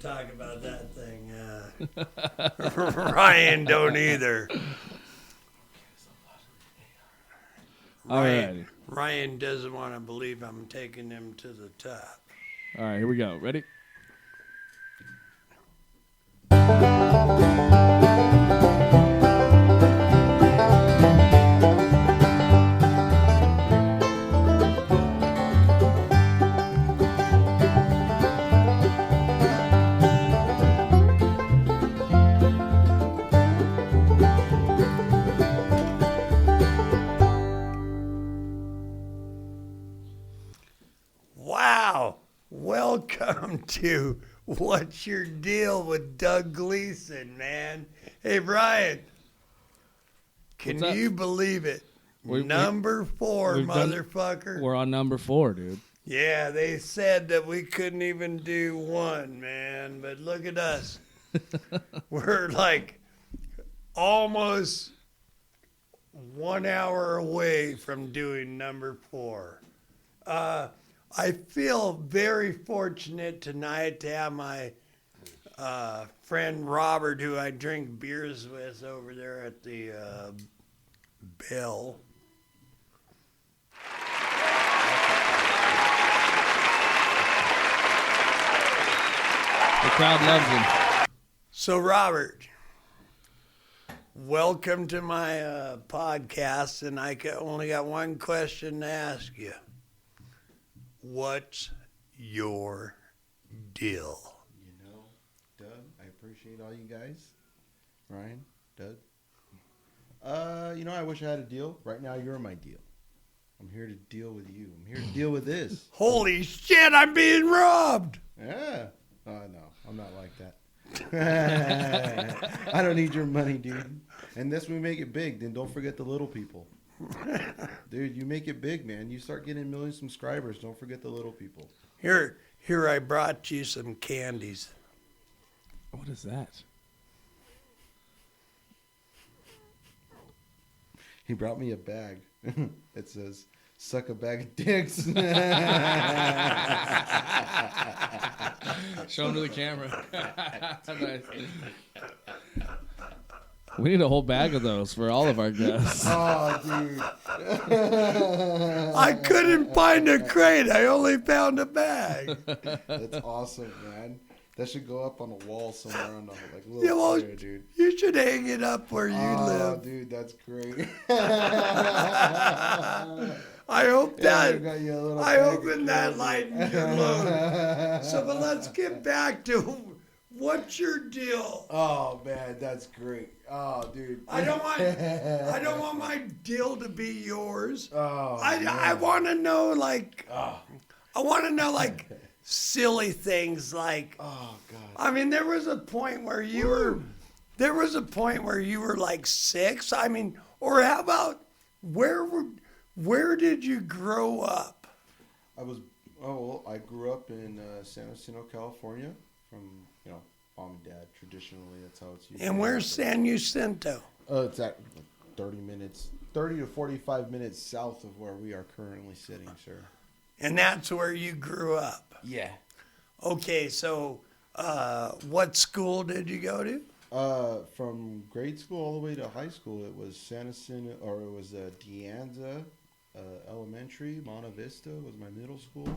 Talk about that thing. Ryan don't either. Alrighty. Ryan doesn't want to believe I'm taking him to the top. All right, here we go. Ready? Wow. Welcome to What's Your Deal with Doug Gleason, man. Hey, Brian. Can What's up? you believe it? Number 4, motherfucker. We're on number 4, dude. Yeah, they said that we couldn't even do 1, man. But look at us. We're like almost 1 hour away from doing number 4. I feel very fortunate tonight to have my friend Robert, who I drink beers with over there at the Bell. The crowd loves him. So, Robert, welcome to my podcast, and I only got one question to ask you. What's your deal? You know, Doug, I appreciate all you guys. Ryan, Doug. I wish I had a deal. Right now, you're my deal. I'm here to deal with you. I'm here to deal with this. Holy shit, I'm being robbed! Yeah. Oh, no, I'm not like that. I don't need your money, dude. Unless we make it big, then don't forget the little people. Dude, you make it big, man. You start getting million subscribers. Don't forget the little people. Here, I brought you some candies. What is that? He brought me a bag. It says, suck a bag of dicks. Show him to the camera. Nice. We need a whole bag of those for all of our guests. Oh, dude. I couldn't find a crate. I only found a bag. That's awesome, man. That should go up on a wall somewhere on the little Yeah, well, chair, dude. you should hang it up where you live. Dude, that's great. I hope that. I got you a little I bag hope of in that candy. lightened your load. So, but let's get back to what's your deal. Oh man, that's great. Oh, dude. I don't want my deal to be yours. Oh, I want to know Oh, I want to know silly things like. oh God. I mean, there was a point where you were. There was a point where you were like 6. I mean, or how about where did you grow up? I grew up in San Jacinto, California, from mom and dad. Traditionally, that's how it's used. And where's San Jacinto? It's at 30 to 45 minutes south of where we are currently sitting, sir. And that's where you grew up. Yeah. Okay, so what school did you go to? From grade school all the way to high school, it was San Jacinto, or it was De Anza Elementary. Monta Vista was my middle school.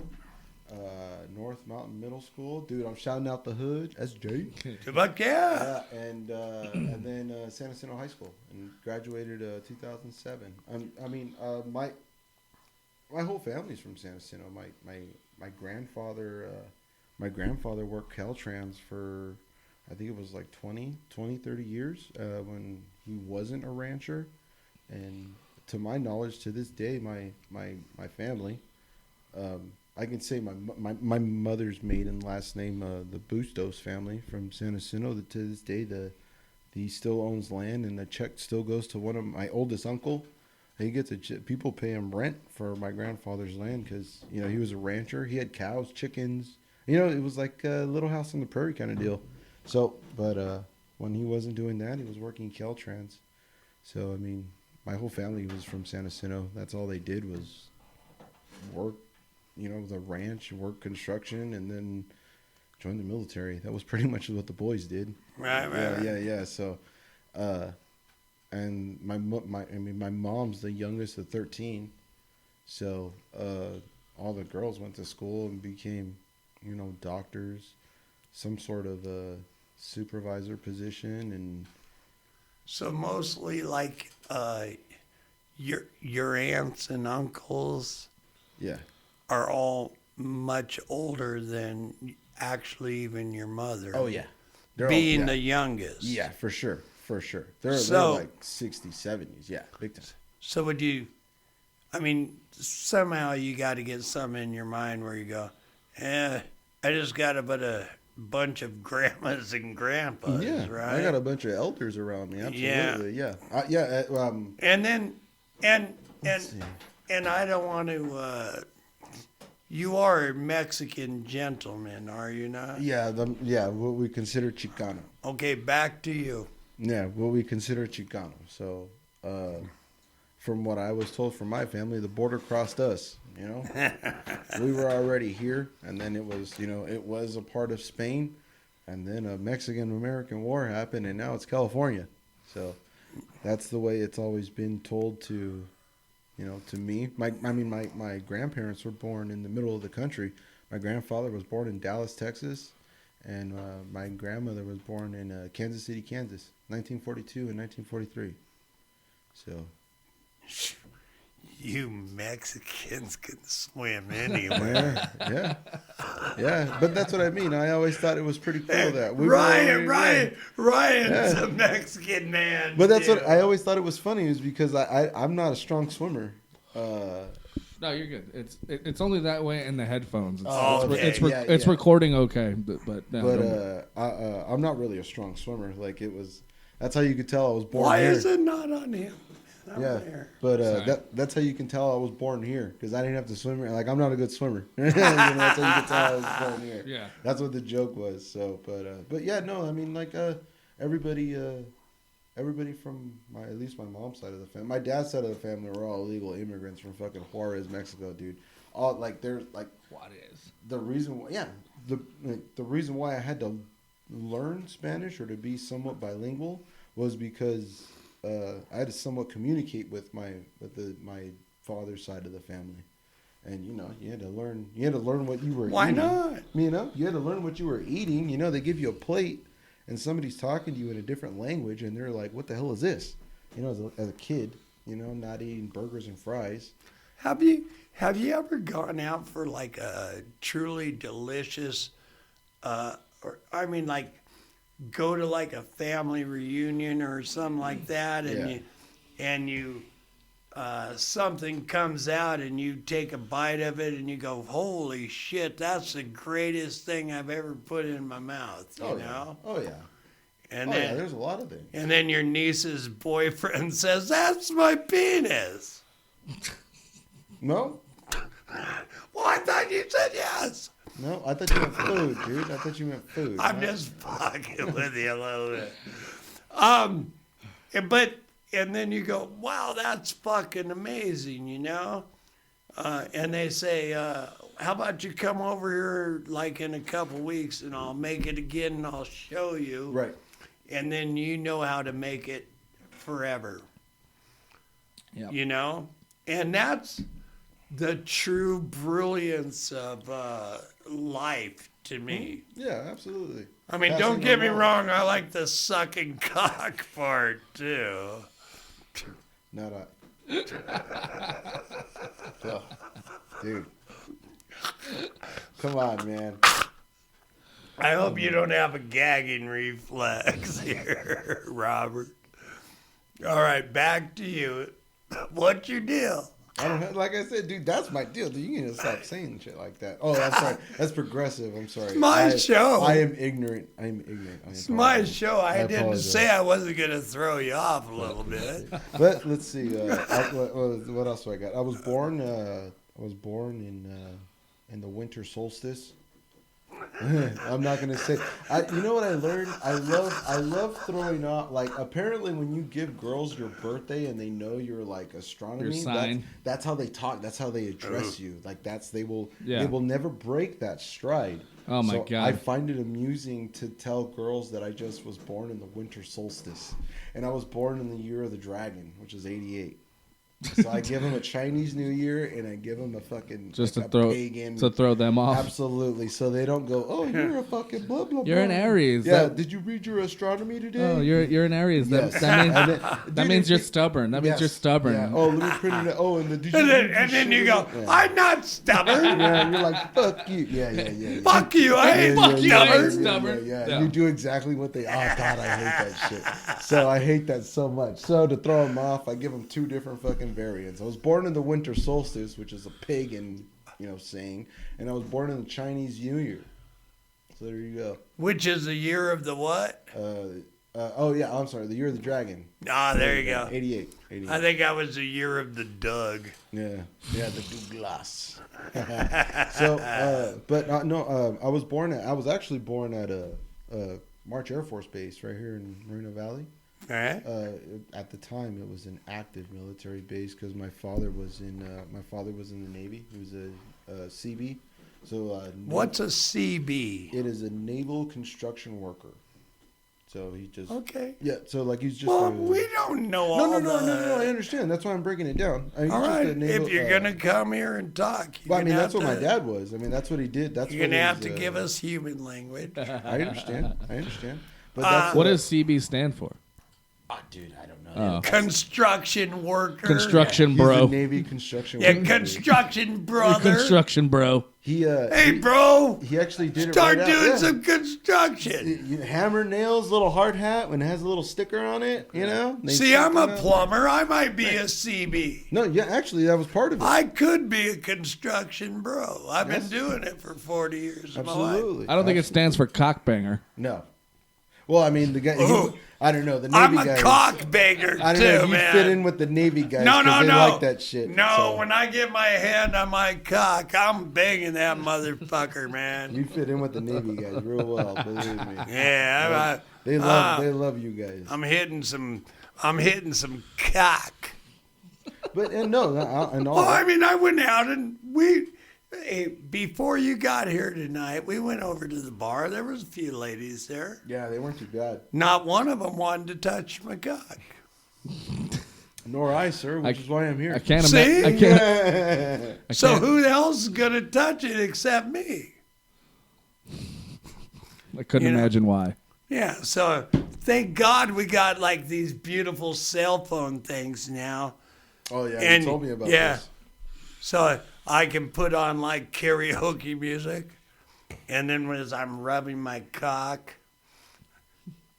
North Mountain Middle School. Dude, I'm shouting out the hood. That's Jake. But yeah. And then San Jacinto High School, and graduated 2007. My whole family's from San Jacinto. My grandfather worked Caltrans for, I think it was like 20, 30 years when he wasn't a rancher. And to my knowledge, to this day, my family, I can say my mother's maiden last name, the Bustos family from San Jacinto, that to this day he still owns land, and the check still goes to one of my oldest uncle. He gets people pay him rent for my grandfather's land because he was a rancher. He had cows, chickens. It was like a Little House on the Prairie kind of deal. So, but when he wasn't doing that, he was working Caltrans. So I mean, my whole family was from San Jacinto. That's all they did was work, the ranch, work construction, and then joined the military. That was pretty much what the boys did. Right, right. Yeah. So, and my mom's the youngest of 13. So, all the girls went to school and became, doctors, some sort of a supervisor position, and So mostly like your aunts and uncles yeah. are all much older than actually even your mother. Oh yeah. They're being all, the youngest. yeah, for sure. They're So- like 60s, 70s. Yeah, big time. So would you? I mean, somehow you got to get something in your mind where you go, I just got a bunch of grandmas and grandpas, Yeah, right? I got a bunch of elders around me. Absolutely, yeah. And then, let's see. and I don't want to. You are a Mexican gentleman, are you not? What we consider Chicano. Okay, back to you. Yeah, what we consider Chicano. So, from what I was told from my family, the border crossed us. We were already here, and then it was a part of Spain, and then a Mexican-American war happened, and now it's California. So, that's the way it's always been told to me. My grandparents were born in the middle of the country. My grandfather was born in Dallas, Texas, and my grandmother was born in Kansas City, Kansas, 1942 and 1943. So, You Mexicans can swim anywhere. yeah. But that's what I mean. I always thought it was pretty cool that we Ryan's Yeah. a Mexican man. But that's too. what I always thought it was funny is because I'm not a strong swimmer. No, you're good. It's only that way in the headphones. Okay, It's recording okay, but no, But I'm not really a strong swimmer. Like that's how you could tell I was born Why here. is it not on him? Not Yeah, there. but Sorry. that's how you can tell I was born here because I didn't have to swim. Like I'm not a good swimmer. That's how you can tell I was born here. Yeah. That's what the joke was. So, but yeah, no, I mean like everybody from at least my mom's side of the family, my dad's side of the family were all illegal immigrants from fucking Juarez, Mexico, dude. All like they're like Juarez. the reason why, the reason why I had to learn Spanish or to be somewhat bilingual was because I had to somewhat communicate with my father's side of the family, and you had to learn what you were Why eating. not? You had to learn what you were eating. They give you a plate and somebody's talking to you in a different language and they're like, what the hell is this? As a kid, not eating burgers and fries. Have you ever gone out for like a truly delicious, like go to like a family reunion or something like that, and you something comes out and you take a bite of it and you go, holy shit, that's the greatest thing I've ever put in my mouth, you know? Oh yeah. And Yeah, there's a lot of things. And then your niece's boyfriend says, that's my penis. No? Well, I thought you said yes. No, I thought you meant food, dude. I thought you meant food. I'm just fucking with you a little bit. And then you go, wow, that's fucking amazing, and they say, how about you come over here like in a couple weeks and I'll make it again and I'll show you. Right. And then you know how to make it forever. Yep. And that's the true brilliance of life to me. Yeah, absolutely. I mean, Passing don't get me along. wrong, I like the sucking cock part too. Not oh, dude. Come on, man. I hope you don't have a gagging reflex here, Robert. All right, back to you. What's your deal? I don't have, like I said, dude, that's my deal. Dude, you need to stop saying shit like that. Oh, I'm sorry. That's progressive. I'm sorry. It's my show. I am ignorant. It's my show. I didn't apologize. say I wasn't going to throw you off a little bit. But let's see. What else do I got? I was born in the winter solstice. I'm not gonna say. You know what I learned? I love throwing off. Like apparently, when you give girls your birthday and they know you're like astronomy, Your sign. that's how they talk. That's how they address you. Like they will Yeah. they will never break that stride. Oh my So God. I find it amusing to tell girls that I just was born in the winter solstice, and I was born in the year of the dragon, which is '88. So I give them a Chinese New Year and I give them a fucking Just like to a throw pagan. to throw them off. Absolutely. So they don't go, oh, you're a fucking blah blah. You're blah. an Aries. Yeah. That- Did you read your astronomy today? Oh, you're an Aries. Yes. That means And then- that dude, means you're stubborn. That means yes. you're stubborn. Yeah. Oh, let me print it. Oh, and the did you And read your then you shit go, today? Yeah. I'm not stubborn. Yeah, and you're like, fuck you. Yeah. Fuck you. I ain't Fuck you, I ain't stubborn. stubborn. Yeah. Yeah. You do exactly what they. Oh God, I hate that shit. So I hate that so much. So to throw them off, I give them two different fucking variants. I was born in the winter solstice, which is a pagan, saying, and I was born in the Chinese New Year. So there you go. Which is the year of the what? Oh yeah, I'm sorry, the year of the dragon. Ah, there you go. 88. I think I was the year of the Doug. Yeah, the Douglas. So, I was actually born at a March Air Force Base right here in Moreno Valley. All right. At the time, it was an active military base because my father was in the Navy. He was a CB. So What's a CB? It is a naval construction worker. So he just Okay. yeah. So like he's just Well, we don't know no. all I understand. That's why I'm breaking it down. I mean, All he's just right. a naval, If you're gonna come here and talk, well, I mean, that's what to, my dad was. I mean, that's what he did. That's You're what gonna have his, to give us human language. I understand. But that's What does CB stand for? Oh, dude, I don't know. Oh. Construction worker. Construction He's bro. a Navy construction. Yeah, worker. construction brother. Construction bro. He Hey, bro. he actually did Start it right doing out. some construction. Hammer nails, little hard hat, when it has a little sticker on it. They See, stick I'm a it out. plumber. I might be a CB. No, yeah, actually, that was part of it. I could be a construction bro. I've been Yes. doing it for 40 years of my life. Absolutely. I don't think it stands for cockbanger. No. Well, I mean, the guy. Ooh. I don't know. The Navy I'm a guys. cock banger I don't too, know. You man. fit in with the Navy guys. No, 'cause they no. like that shit. No, so when I get my hand on my cock, I'm banging that motherfucker, man. you fit in with the Navy guys real well. Believe me. Yeah, They love you guys. I'm hitting some cock. But and no, and all. Well, I mean, I went out and before you got here tonight, we went over to the bar. There was a few ladies there. Yeah, they weren't too bad. Not one of them wanted to touch my cock. Nor I, sir, which is why I'm here. I can't See? imagine. I can't. So can't- who else is gonna touch it except me? I couldn't you know? imagine why. Yeah. So thank God we got like these beautiful cell phone things now. Oh yeah, And- you told me about yeah. this. So I can put on like karaoke music, and then as I'm rubbing my cock,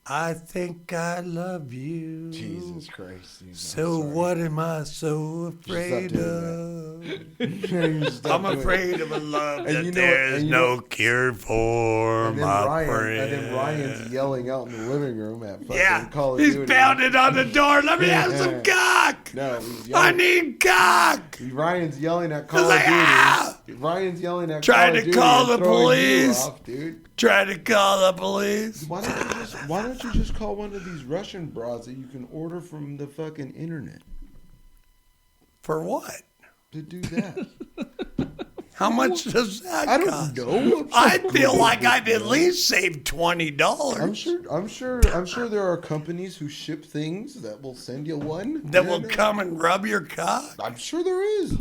I think I love you. Jesus Christ. So what am I so afraid doing of? I'm afraid of a love And that you know- there's and you no know- cure for, And then, my friend. and then Ryan's yelling out in the living room at fucking Yeah, Call of he's Duty. pounding on the door. Let me have some cock. No, he's I yelling. need cock. Ryan's yelling at Call of like, Duty. "Ah!" Ryan's yelling at Trying Call of to Duty call and the throwing you police. off, dude. Try to call the police. Why don't you just call one of these Russian broads that you can order from the fucking internet For what? to do that? How much does that I cost? don't know. I feel like I've at least saved $20. I'm sure there are companies who ship things that will send you one that You will know? come and rub your cock. I'm sure there is.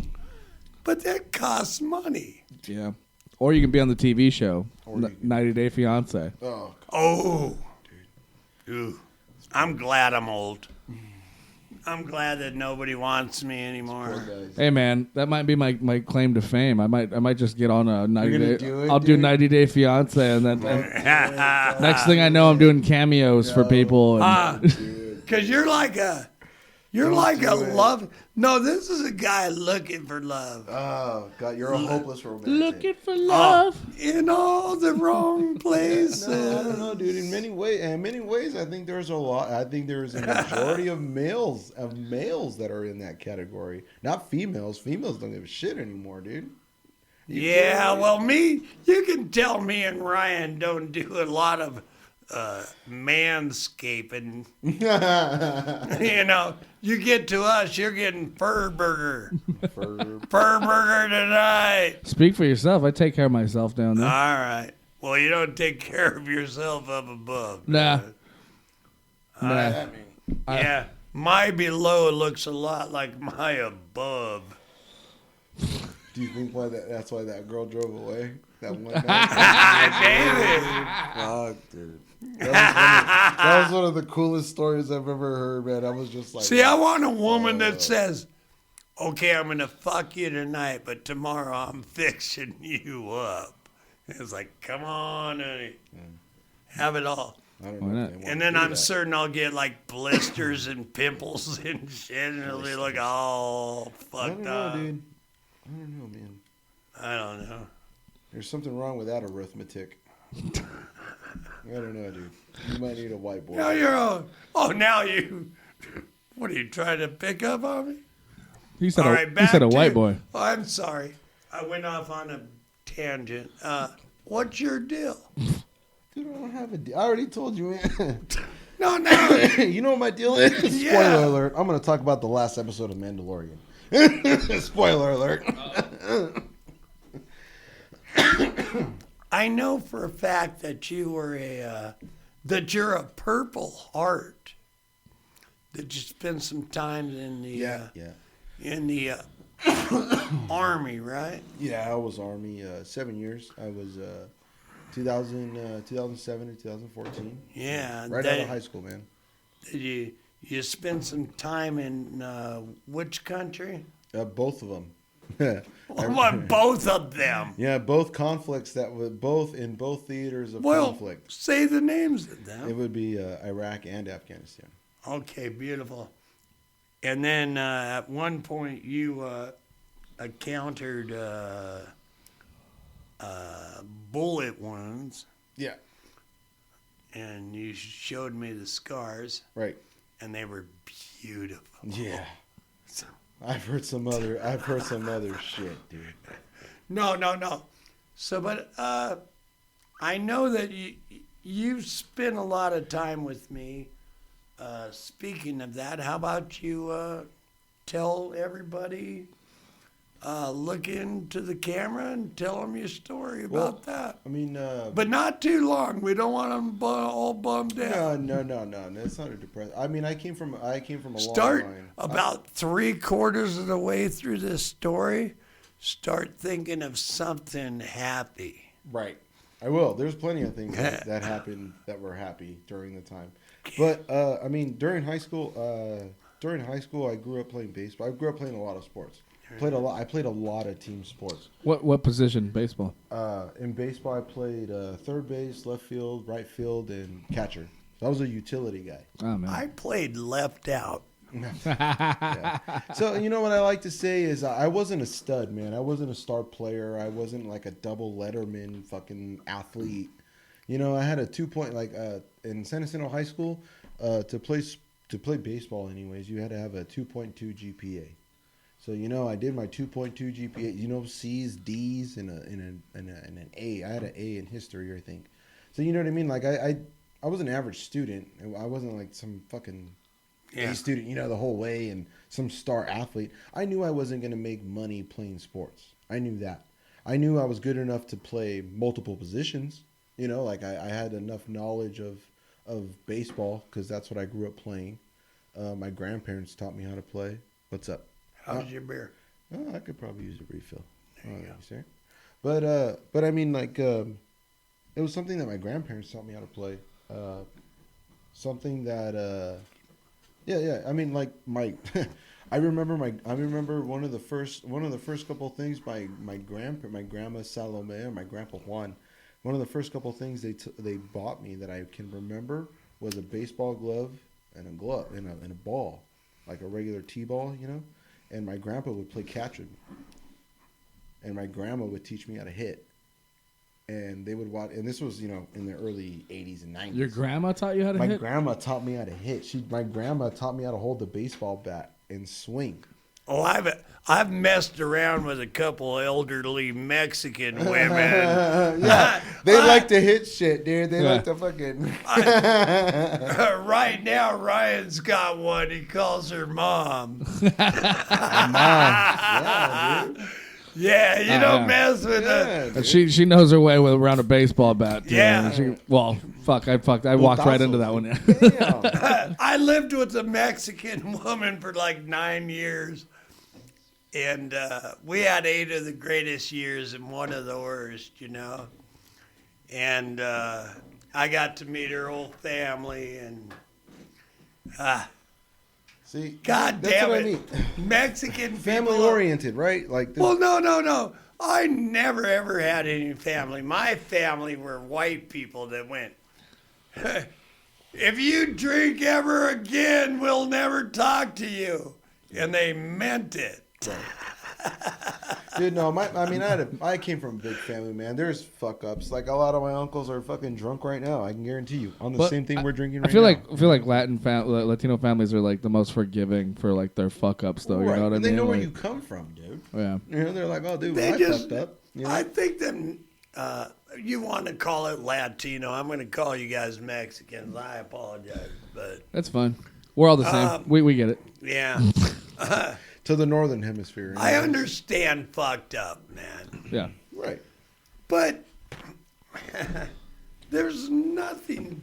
But that costs money. Yeah. Or you can be on the TV show, Or you can- 90 Day Fiance. Oh, Oh. Ooh. I'm glad I'm old. I'm glad that nobody wants me poor anymore. guys. Hey man, that might be my claim to fame. I might just get on a 90 gonna day. do it, I'll do dude? 90 Day Fiance, and then next thing I know, I'm doing cameos for people. And, Dude. Because you're like a do it. love. No, this is a guy looking for love. Oh God, you're a hopeless romantic. looking for love. In all the wrong places. No, I don't know, dude. In many ways, I think there's a lot. I think there's a majority of males that are in that category, not females. Females don't give a shit anymore, dude. Yeah, well, you can tell me and Ryan don't do a lot of manscaping. You know, you get to us, you're getting fur burger. Fur burger tonight. Speak for yourself. I take care of myself down All there. right. Well, you don't take care of yourself up above. Nah. I mean, yeah, my below looks a lot like my above. Do you think that's why that girl drove away? That one night? David. Fuck, dude. That was one of the coolest stories I've ever heard, man. I was just like, See, I want a woman that says, okay, I'm going to fuck you tonight, but tomorrow I'm fixing you up. It's like, come on, honey. Have it all. I don't know. If they And wanna then do I'm that. certain I'll get like blisters and pimples and shit, and it'll be like all I don't fucked know, up. dude. I don't know, man. I don't know. There's something wrong with that arithmetic. I don't know, dude. You might need a whiteboard. Now you're on. Oh, now you. What are you trying to pick up on me? You said, All a, right, you back said a to- white boy. Oh, I'm sorry. I went off on a tangent. What's your deal? Dude, I don't have a deal. I already told you, man. No. You know what my deal is? Yeah. Spoiler alert. I'm going to talk about the last episode of Mandalorian. Spoiler alert. I know for a fact that you were you're a Purple Heart. That you spent some time in the in the Army, right? Yeah, I was Army 7 years. I was 2007 to 2014. Yeah. Right out of high school, man. You spent some time in which country? Both of them. What, both of them? Yeah, both conflicts that were both in both theaters of Well, conflict. say the names of It them. would be Iraq and Afghanistan. Okay, beautiful. And then at one point you encountered bullet wounds, Yeah, and you showed me the scars, right. and they were beautiful. Yeah, So, I've heard some other shit, dude. no. So, but I know that you've spent a lot of time with me. Speaking of that, how about you tell everybody, look into the camera and tell them your story about that. I mean, But not too long. We don't want them all bummed out. no. That's not a depressing. I mean, I came from a Start long line. about 3/4 of the way through this story. Start thinking of something happy. Right. I will. There's plenty of things that happened that were happy during the time. But I mean, during high school, I grew up playing baseball. I grew up playing a lot of sports. I played a lot of team sports. What position? Baseball. In baseball, I played third base, left field, right field, and catcher. So I was a utility guy. Oh man. I played left out. Yeah. So you know what I like to say is I wasn't a stud, man. I wasn't a star player. I wasn't like a double letterman fucking athlete. You know, I had a 2-point in San Jacinto High School to play baseball. Anyways, you had to have a 2.2 GPA. So you know, I did my 2.2 GPA. You know, C's, D's, and an A. I had an A in history, I think. So you know what I mean? Like I was an average student. I wasn't like some fucking A student, you know, the whole way and some star athlete. I knew I wasn't going to make money playing sports. I knew that. I knew I was good enough to play multiple positions. You know, like I had enough knowledge of baseball because that's what I grew up playing. My grandparents taught me how to play. What's up? How's your beer? Oh, I could probably use a refill. There you go. Sir. But I mean, like, it was something that my grandparents taught me how to play. Something that, yeah. I mean, like I remember one of the first couple of things my grandma Salome and my grandpa Juan. One of the first couple of things they bought me that I can remember was a baseball glove and a glove and a ball, like a regular T-ball, you know. And my grandpa would play catch with me, and my grandma would teach me how to hit. And they would watch, and this was, you know, in the early 80s and 90s. Your grandma taught you how to My hit? grandma taught me how to hit. My grandma taught me how to hold the baseball bat and swing. Oh, I've messed around with a couple elderly Mexican women. Yeah, they like to hit shit, dude. They like to fucking. Right now, Ryan's got one. He calls her mom. Yeah, dude. Yeah, you don't mess with Yeah, her. dude. She knows her way around a baseball bat. Too. Yeah. I walked right into that one. Damn. I lived with a Mexican woman for like 9 years. And we had 8 of the greatest years and 1 of the worst, you know. And I got to meet her whole family. And See, God that's damn what it. I mean. Mexican Family people. oriented, right? Like this. Well, no. I never ever had any family. My family were white people that went, if you drink ever again, we'll never talk to you. And they meant it. Dude, no, I came from a big family, man. There's fuck ups. Like a lot of my uncles are fucking drunk right now. I can guarantee you on the But same thing we're drinking I right feel now. like Latino families are like the most forgiving for like their fuck ups though. Right. You know what I And mean? they know where Like, you come from, dude. Yeah. You know, they're like, oh, dude, They I just, fucked up. You know? I think them, you want to call it Latino. I'm going to call you guys Mexicans. I apologize. But That's fine. We're all the same. We get it. yeah. To the northern hemisphere. you I know? understand fucked up, man. Yeah. Right. But there's nothing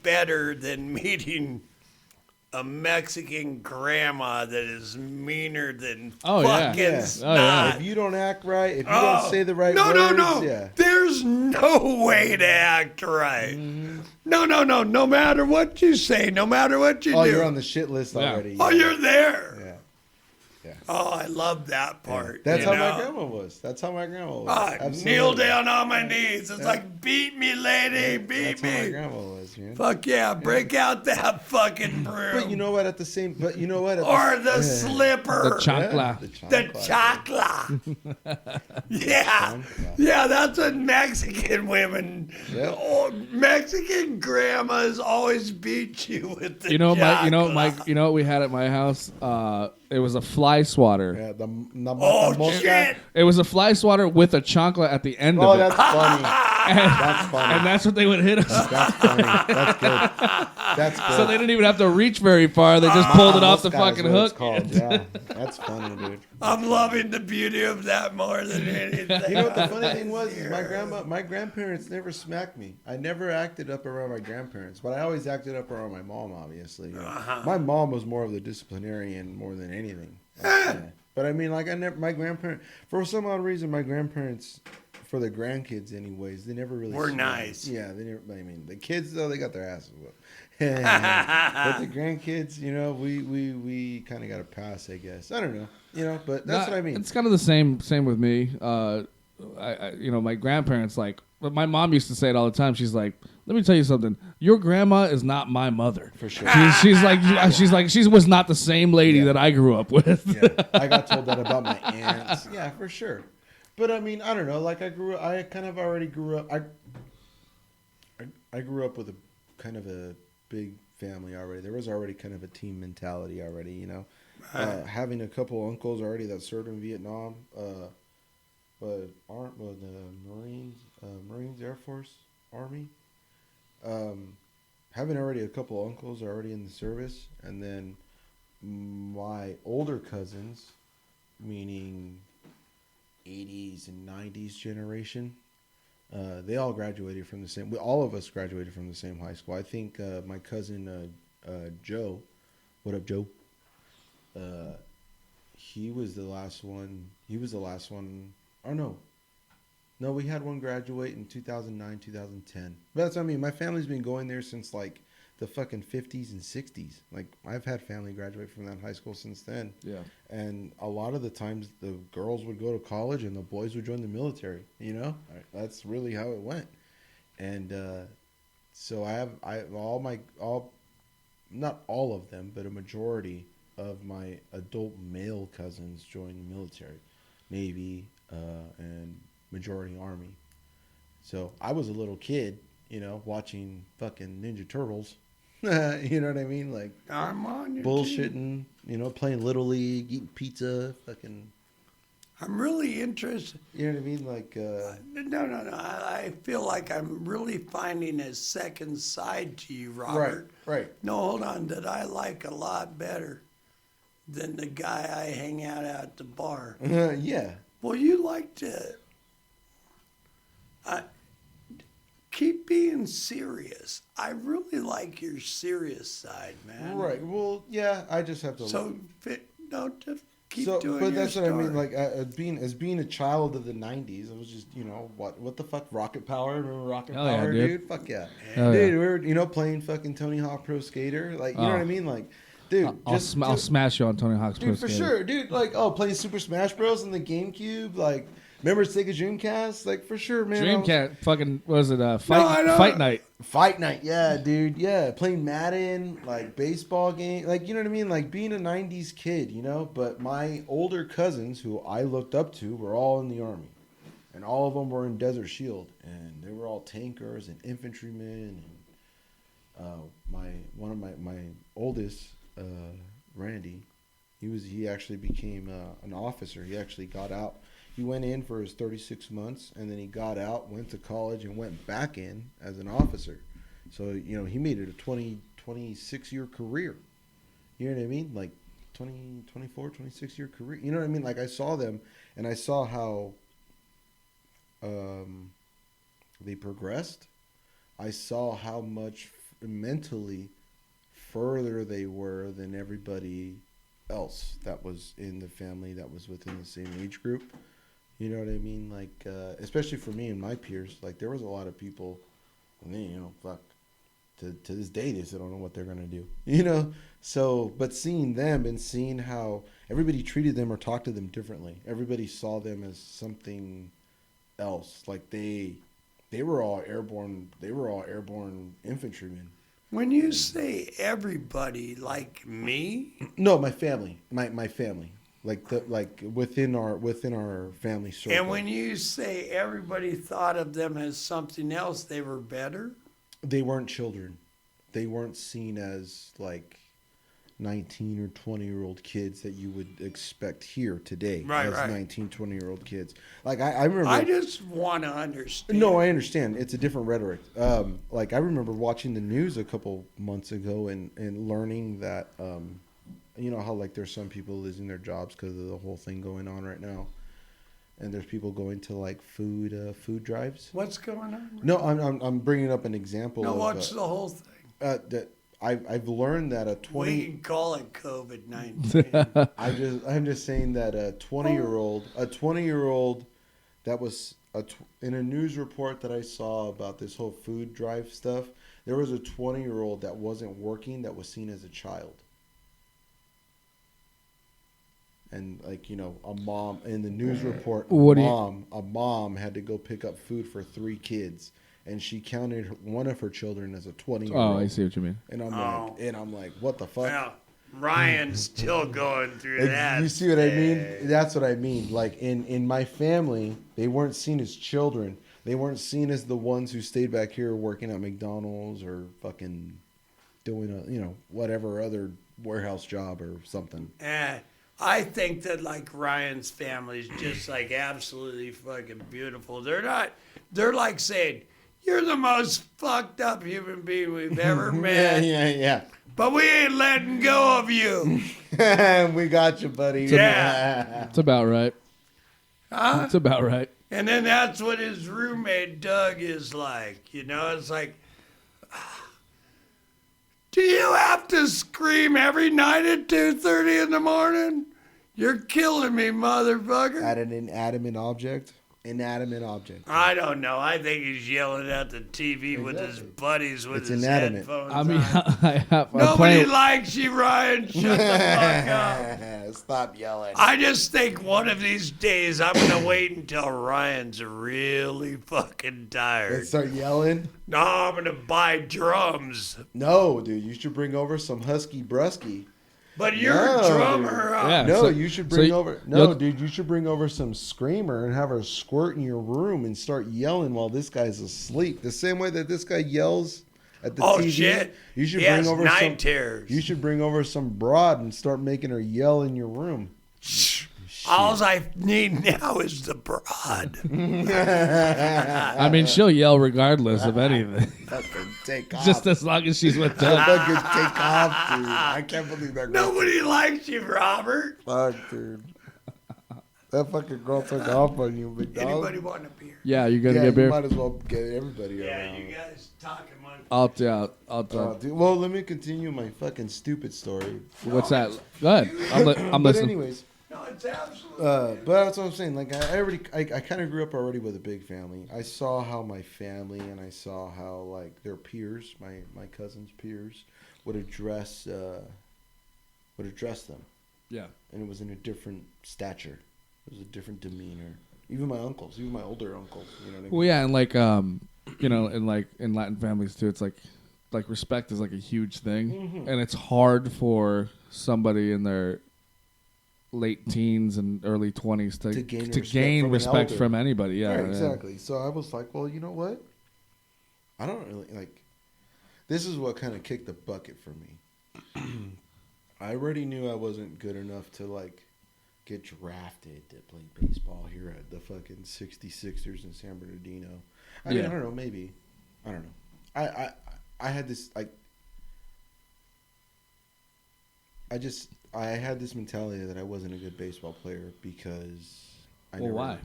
better than meeting a Mexican grandma that is meaner than Oh, yeah. fucking Yeah. snot. Oh, yeah. If you don't act right, if you don't say the right no, words, no. yeah. There's no way to act right. Mm-hmm. No. No matter what you say, no matter what you Oh, do. you're on the shit list Yeah. already. Oh, yeah. you're there. Yeah. Yeah. Oh, I love that part. That's you how my know? grandma was. That's how my grandma was. Ah, Absolutely. kneel down on my knees. It's like, beat me, lady, beat That's how my me. grandma was, man. Fuck yeah, break out that fucking broom. But you know what? At the same, but you know what? At or the slipper. The chancla. The chakla. Yeah. Yeah, that's what Mexican women, Yep. Mexican grandmas always beat you with the You know chakla. you know what we had at my house? It was a fly swatter. Yeah, the Oh, mosca. shit. It was a fly swatter with a chancla at the end Oh, of it. that's funny. That's funny. And that's what they would hit us. That's funny. That's good. That's good. So they didn't even have to reach very far. They just pulled it off the Mosca is fucking what it's hook. called. Yeah, that's funny, dude. I'm loving the beauty of that more than anything. You know what the funny thing was? Is my grandparents never smacked me. I never acted up around my grandparents, but I always acted up around my mom, obviously. You know? My mom was more of the disciplinarian more than anything. Yeah. But I mean, like, my grandparents, for some odd reason, my grandparents, for the grandkids anyways, they never really Were smacked. nice. Yeah, they never, I mean, the kids, though, they got their asses whipped. But the grandkids, you know, we kind of got a pass, I guess. I don't know, you know, but that's what I mean. It's kind of the same with me. My grandparents, like, but my mom used to say it all the time. She's like, let me tell you something. Your grandma is not my mother. For sure. She was not the same lady that I grew up with. Yeah, I got told that about my aunts. Yeah, for sure. But I mean, I don't know. Like I kind of already grew up. I grew up with a kind of a big family already. There was already kind of a team mentality already, you know. Having a couple uncles already that served in Vietnam, but aren't with the Marines, Air Force, Army. Having already a couple uncles already in the service, and then my older cousins, meaning 80s and 90s generation, they all graduated from the same. All of us graduated from the same high school. I think my cousin Joe, what up, Joe? He was the last one. Oh no, we had one graduate in 2009, 2010. But that's what I mean. My family's been going there since like the fucking 50s and 60s. Like I've had family graduate from that high school since then. Yeah. And a lot of the times the girls would go to college and the boys would join the military, you know? That's really how it went. And so not all of them, but a majority of my adult male cousins joined the military, Navy, and majority Army. So I was a little kid, you know, watching fucking Ninja Turtles. You know what I mean? Like I'm on your team. bullshitting, you know, playing Little League, eating pizza, fucking. I'm really interested. You know what I mean? Like, No. I feel like I'm really finding a second side to you, Robert. right. No, hold on. That I like a lot better than the guy I hang out at the bar. Yeah. Well, you like to keep being serious. I really like your serious side, man. Right. Well, yeah. I just have to. So, just keep So, doing but your that's what I mean. story. Like, as being a child of the '90s, it was just, you know, what the fuck, Rocket Power? Remember Rocket Hell yeah, Power, dude. dude? Fuck yeah, Hell dude. yeah. We were, you know, playing fucking Tony Hawk Pro Skater. Like, you know what I mean? Like, dude, I'll smash you on Tony Hawk's Pro dude, for Skater. sure, dude. Like, playing Super Smash Bros. On the GameCube. Like, remember Sega Dreamcast? Like, for sure, man. Dreamcast, fucking, what was it? I know. Fight Night. Fight Night, yeah, dude, yeah. Playing Madden, like baseball game, like, you know what I mean? Like being a '90s kid, you know. But my older cousins, who I looked up to, were all in the army, and all of them were in Desert Shield, and they were all tankers and infantrymen. And one of my oldest, Randy, he actually became an officer. He actually got out. He went in for his 36 months, and then he got out, went to college, and went back in as an officer. So, you know, he made it a 26-year career. You know what I mean? Like 24, 26-year career. You know what I mean? Like, I saw them, and I saw how they progressed. I saw how much mentally further they were than everybody else that was in the family that was within the same age group. You know what I mean? Like, especially for me and my peers, like, there was a lot of people, and they, you know, fuck, to this day, they still don't know what they're going to do. You know? So, but seeing them and seeing how everybody treated them or talked to them differently. Everybody saw them as something else. Like, they were all airborne infantrymen. When you say everybody, like me, No, my family. My family. Like within our family circle. and when you say everybody thought of them as something else, they were better. They weren't children. They weren't seen as like 19 or 20-year-old kids that you would expect here today. Right, as right. 19, 20-year-old kids. Like I remember. I just want to understand. No, I understand. It's a different rhetoric. Like I remember watching the news a couple months ago and learning that, you know how like there's some people losing their jobs because of the whole thing going on right now, and there's people going to like food drives. What's going on? No, I'm bringing up an example. No, of, what's the whole thing? that I've learned that a We 20. can call it COVID-19. I'm just saying that a 20-year-old that was in a news report that I saw about this whole food drive stuff. There was a 20-year-old that wasn't working that was seen as a child. And like, you know, a mom in the news report, a mom had to go pick up food for 3 kids, and she counted one of her children as a 20-year-old. Oh, I see what you mean. And I'm like, what the fuck? Well, Ryan's still going through that. You see what I mean? That's what I mean. Like in my family, they weren't seen as children. They weren't seen as the ones who stayed back here working at McDonald's or fucking doing a, you know, whatever other warehouse job or something. I think that like Ryan's family is just like absolutely fucking beautiful. They're like saying, you're the most fucked up human being we've ever met. Yeah. But we ain't letting go of you. We got you, buddy. Yeah. It's about right. Huh? It's about right. And then that's what his roommate Doug is like. You know, it's like, do you have to scream every night at 2:30 in the morning? You're killing me, motherfucker. At an inanimate object. I don't know. I think he's yelling at the TV with his buddies with It's his inanimate. headphones I mean, on. Nobody likes you, Ryan. Shut the fuck up. Stop yelling. I just think one of these days I'm going to wait until Ryan's really fucking tired. Let's start yelling. No, I'm going to buy drums. No, dude, you should bring over some Husky Brusky. But you're No, a drummer. Huh? Yeah. No, so- you should so bring you- over. No, you'll- dude, you should bring over some screamer and have her squirt in your room and start yelling while this guy's asleep. The same way that this guy yells at the Oh TV. shit! You should Yes, bring over night some. terrors. You should bring over some broad and start making her yell in your room. All I need now is the broad. I mean, she'll yell regardless of anything, Fucking take off. just as long as she's with Doug. Fucking take off, dude. I can't believe that girl. Nobody likes you, Robert. Fuck, dude. That fucking girl took off on you, big dog. Anybody want a beer? Yeah, you gonna Yeah, get you beer? might as well get everybody Yeah, around. you guys talking monkey. I'll talk. Dude, well, let me continue my fucking stupid story. What's that? Go ahead. I'm But listening. anyways, No, it's absolutely. but that's what I'm saying. Like I kind of grew up already with a big family. I saw how my family and I saw how like their peers, my cousins' peers, would address them, Yeah. and it was in a different stature. It was a different demeanor. Even my uncles, even my older uncles. You know what I mean? Well, yeah, and like you know, in Latin families too, it's like respect is like a huge thing, Mhm. and it's hard for somebody in their late teens and early 20s to gain gain respect respect from from, an elder. anybody. Yeah, Right, yeah. exactly. So I was like, well, you know what? I don't really like. This is what kind of kicked the bucket for me. I already knew I wasn't good enough to like get drafted to play baseball here at the fucking 66ers in San Bernardino. I mean, Yeah. I don't know, maybe. I don't know. I had this like I had this mentality that I wasn't a good baseball player because I Well, why?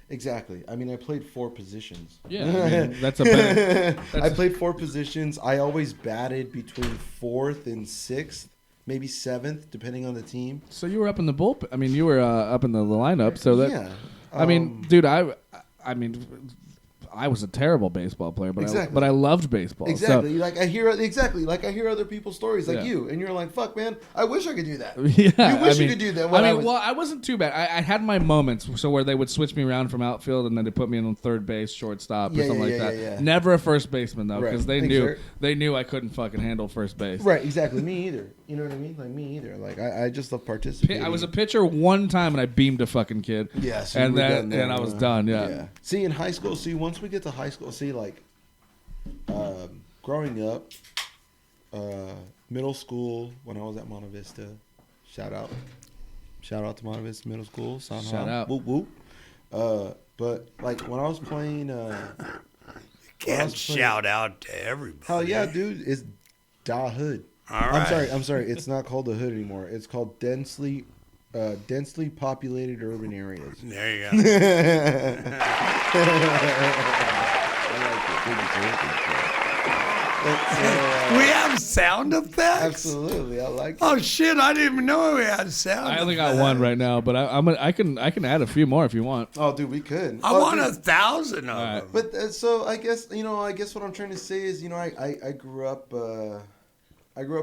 Exactly. I mean, I played 4 positions. Yeah, I mean, that's a better. I played 4 positions. I always batted between 4th and 6th, maybe 7th, depending on the team. So you were up in the bullpen. I mean, you were up in the lineup. So that. Yeah. I mean, dude, I mean, I was a terrible baseball player, but Exactly. I loved baseball. Exactly. Like I hear other people's stories like Yeah. you, and you're like, "Fuck, man, I wish I could do that." So, yeah, You wish I mean, you could do that. Well, I wasn't too bad. I had my moments, so where they would switch me around from outfield, and then they put me on third base, shortstop, or Yeah, something yeah, like that. yeah. Never a first baseman though, Right. because Exactly. they knew I couldn't fucking handle first base. Right, exactly. Me either. You know what I mean? Like me either. Like I just love participating. I was a pitcher one time, and I beamed a fucking kid. Yeah, so and you were then done there, and I was huh? done. Yeah. See, in high school, once we get to high school, like growing up, middle school when I was at Monte Vista, shout out to Monte Vista Middle School. Sound Shout out. Whoop whoop. But like when I was playing, Can't shout out to everybody. hell yeah, dude, it's Da Hood. All right. I'm sorry. It's not called the Hood anymore. It's called densely populated urban areas. There you go. We have sound effects. Absolutely, I like it. Oh shit! I didn't even know we had sound. I only got effects. one right now, but I can add a few more if you want. Oh, dude, we could. I want 1,000 of All right. them. But so I guess what I'm trying to say is, I grew up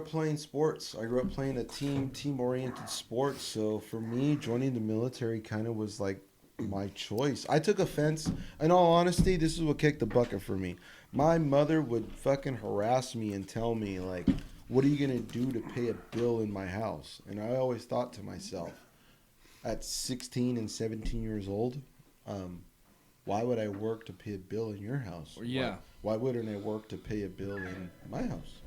playing sports. I grew up playing a team oriented sport. So for me, joining the military kind of was like my choice. I took offense. In all honesty, this is what kicked the bucket for me. My mother would fucking harass me and tell me like, "What are you gonna do to pay a bill in my house?" And I always thought to myself, at 16 and 17 years old, why would I work to pay a bill in your house? Yeah. Why wouldn't I work to pay a bill in my house?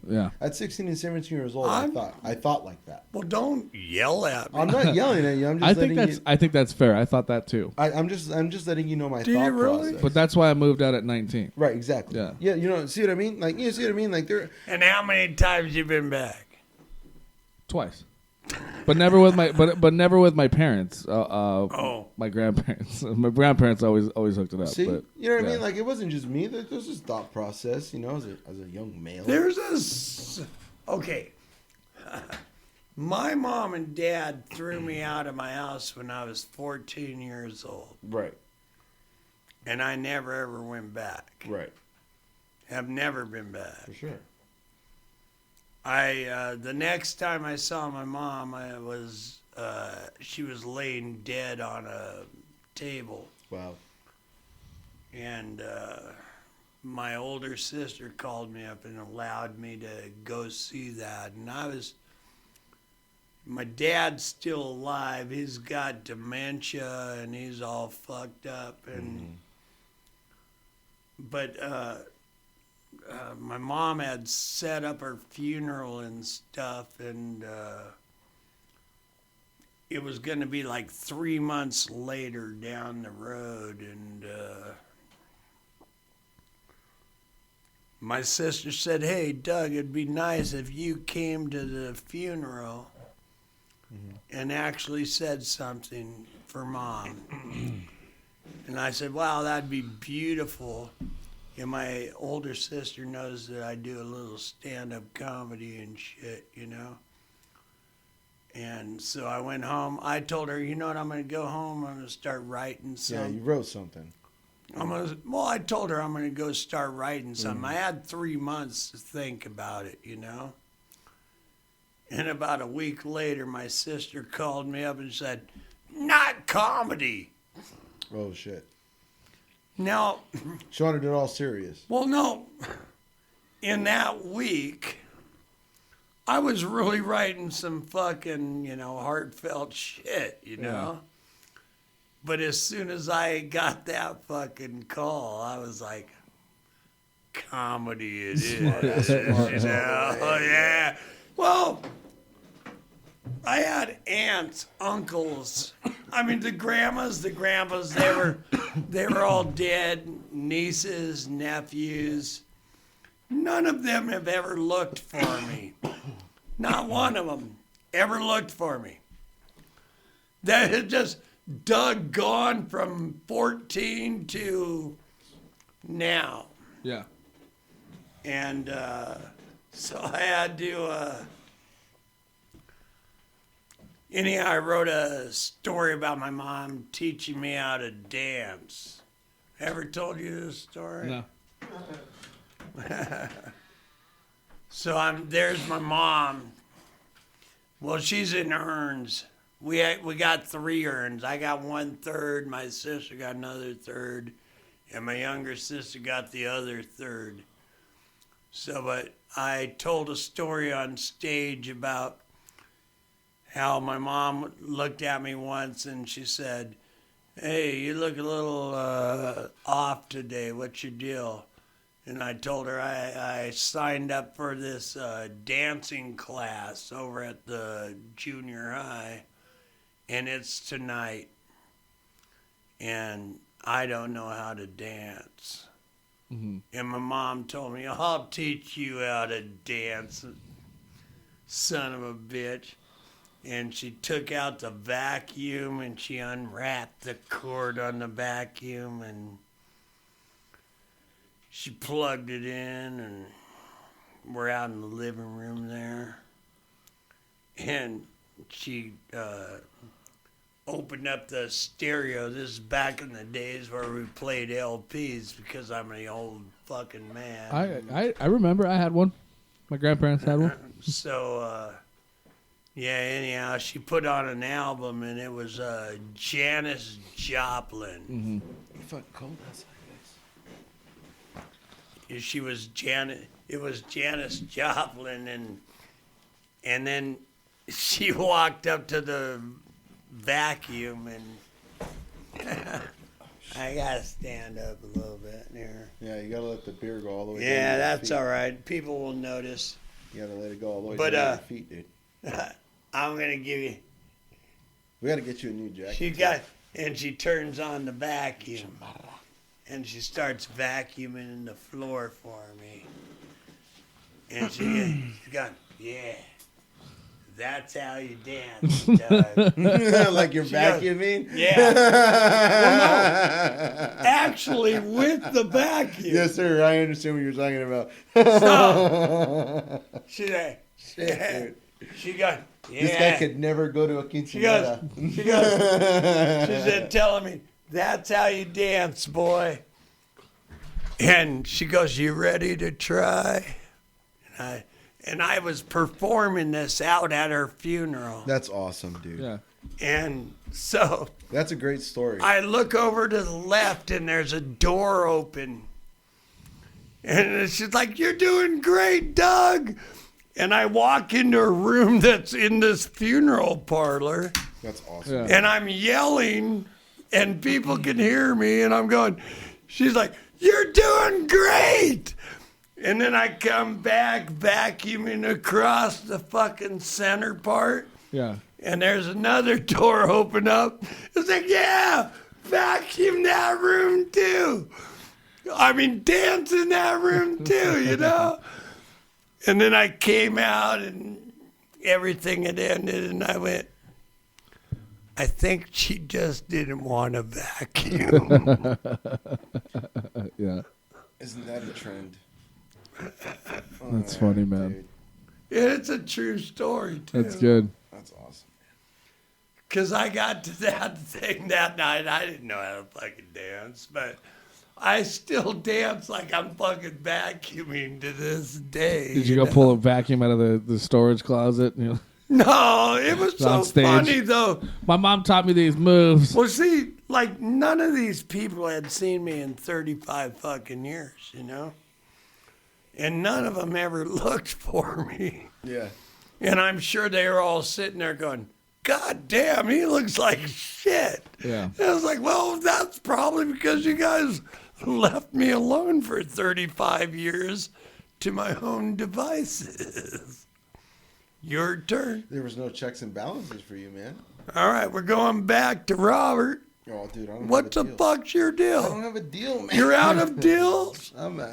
Yeah. At 16 and 17 years old, I'm- I thought like that. Well, don't yell at me. I'm not yelling at you. I'm just I think that's fair. I thought that too. I'm just letting you know my Do you thought really? process. But that's why I moved out at 19. Right, exactly. Yeah. Yeah, see what I mean? Like, you see what I mean? Like, And how many times you been back? Twice. But never with my never with my parents. Oh. My grandparents. My grandparents always hooked it up. see, but, you know what I yeah. mean? Like, it wasn't just me. There was this thought process, as a young male. There's okay. My mom and dad threw me out of my house when I was 14 years old, Right, and I never ever went back. right, Have never been back. for sure. The next time I saw my mom, she was laying dead on a table, Wow. and my older sister called me up and allowed me to go see that, and my dad's still alive. He's got dementia and he's all fucked up, and but my mom had set up her funeral and stuff, and it was going to be like 3 months later down the road, and my sister said, "Hey, Doug, it'd be nice if you came to the funeral and actually said something for Mom." And I said, "Wow, that'd be beautiful." And my older sister knows that I do a little stand-up comedy and shit, you know. And so I went home. I told her, "You know what? I'm going to go home. I'm going to start writing Yeah, something." you wrote something. I told her I'm going to go start writing something. I had 3 months to think about it, you know. And about a week later, my sister called me up and said, "Not comedy." Oh, shit. Now, She wanted it all serious. well, no. In that week, I was really writing some fucking, heartfelt shit, you know? But as soon as I got that fucking call, I was like, comedy it is, you know? Oh, yeah. Well, I had aunts, uncles. I mean, the grandmas, they were all dead. Nieces, nephews. None of them have ever looked for me. Not one of them ever looked for me. They had just Doug gone from 14 to now. Yeah. And so I had to, anyhow, I wrote a story about my mom teaching me how to dance. Ever told you this story? No. So there's my mom. Well, she's in urns. We got 3 urns. I got 1/3. My sister got another 1/3, and my younger sister got the other 1/3. So, but I told a story on stage about how my mom looked at me once and she said, "Hey, you look a little off today. What's your deal?" And I told her I signed up for this dancing class over at the junior high, and it's tonight. And I don't know how to dance. Mm-hmm. And my mom told me, "I'll teach you how to dance, son of a bitch." And she took out the vacuum and she unwrapped the cord on the vacuum and she plugged it in, and we're out in the living room there. And she opened up the stereo. This is back in the days where we played LPs because I'm an old fucking man. I remember I had one. My grandparents had one. So, yeah, anyhow, she put on an album, and it was Janis Joplin. Mm-hmm. Fucking cold outside, guys. She was Janet. It was Janis Joplin, and then she walked up to the vacuum, and I gotta stand up a little bit here. Yeah, you gotta let the beer go all the way down. Yeah, to your that's feet. all right. People will notice. You gotta let it go all the way But, down to your feet, dude. I'm gonna give you. We gotta get you a new jacket. She turns on the vacuum, and she starts vacuuming the floor for me. And she's going, "Yeah, that's how you dance, Doug." Like you're She goes, vacuuming? "Yeah." Actually, with the vacuum. Yes, sir. I understand what you're talking about. So, she's like, Shit, dude. she goes, "Yeah." This guy could never go to a quinceañera. She said, telling me, "That's how you dance, boy." And she goes, "You ready to try?" And I was performing this out at her funeral. That's awesome, dude. Yeah. And so That's a great story. I look over to the left, and there's a door open. And she's like, "You're doing great, Doug." And I walk into a room that's in this funeral parlor. That's awesome. Yeah. And I'm yelling, and people can hear me, and I'm going, she's like, "You're doing great." And then I come back vacuuming across the fucking center part. Yeah. And there's another door open up. It's like, yeah, vacuum that room too. I mean, dance in that room too, you know? And then I came out and everything had ended, and I went, I think she just didn't want to vacuum. Yeah. Isn't that a trend? That's funny, man. Dude, It's a true story, too. That's good. that's awesome. Because I got to that thing that night. I didn't know how to fucking dance, but I still dance like I'm fucking vacuuming to this day. Did you go pull a vacuum out of the storage closet? You know? No, it was so On stage. funny, though. My mom taught me these moves. Well, see, like, none of these people had seen me in 35 fucking years, you know? And none of them ever looked for me. Yeah. And I'm sure they were all sitting there going, God damn, he looks like shit. Yeah. And I was like, well, that's probably because you guys left me alone for 35 years to my own devices. Your turn. There was no checks and balances for you, man. All right, we're going back to Robert. Oh, dude, I don't What the have a deal. fuck's your I don't deal? have a deal, man. You're out of deals?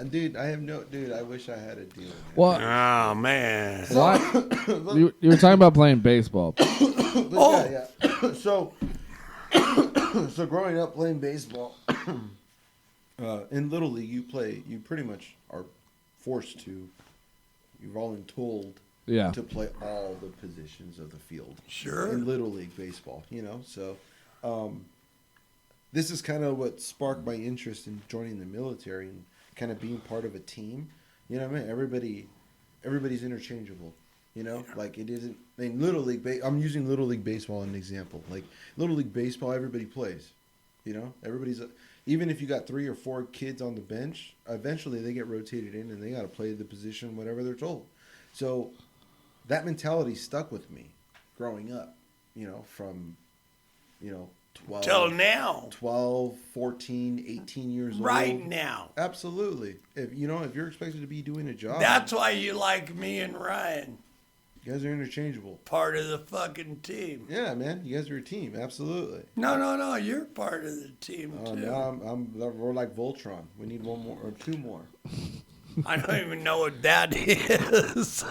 Dude, I have no... Dude, I wish I had a deal. Man. Well, Oh, man. why? You were talking about playing baseball. But Oh. yeah. So growing up playing baseball, in Little League, you pretty much are forced to, you're voluntold Yeah. to play all the positions of the field. Sure. In Little League baseball, you know? So, this is kind of what sparked my interest in joining the military and kind of being part of a team. You know what I mean? Everybody's interchangeable. You know, like it isn't. I mean, Little League. I'm using Little League baseball as an example. Like Little League baseball, everybody plays. You know, everybody's. Even if you got 3 or 4 kids on the bench, eventually they get rotated in and they got to play the position whatever they're told. So that mentality stuck with me growing up. You know, from 12, Till now. 12, 14, 18 years old. Right now. Absolutely. If you're expected to be doing a job, That's why you like me and Ryan. you guys are interchangeable. Part of the fucking team. Yeah, man, you guys are a team. Absolutely. No. You're part of the team, too. Now we're like Voltron. We need one more or 2 more. I don't even know what that is.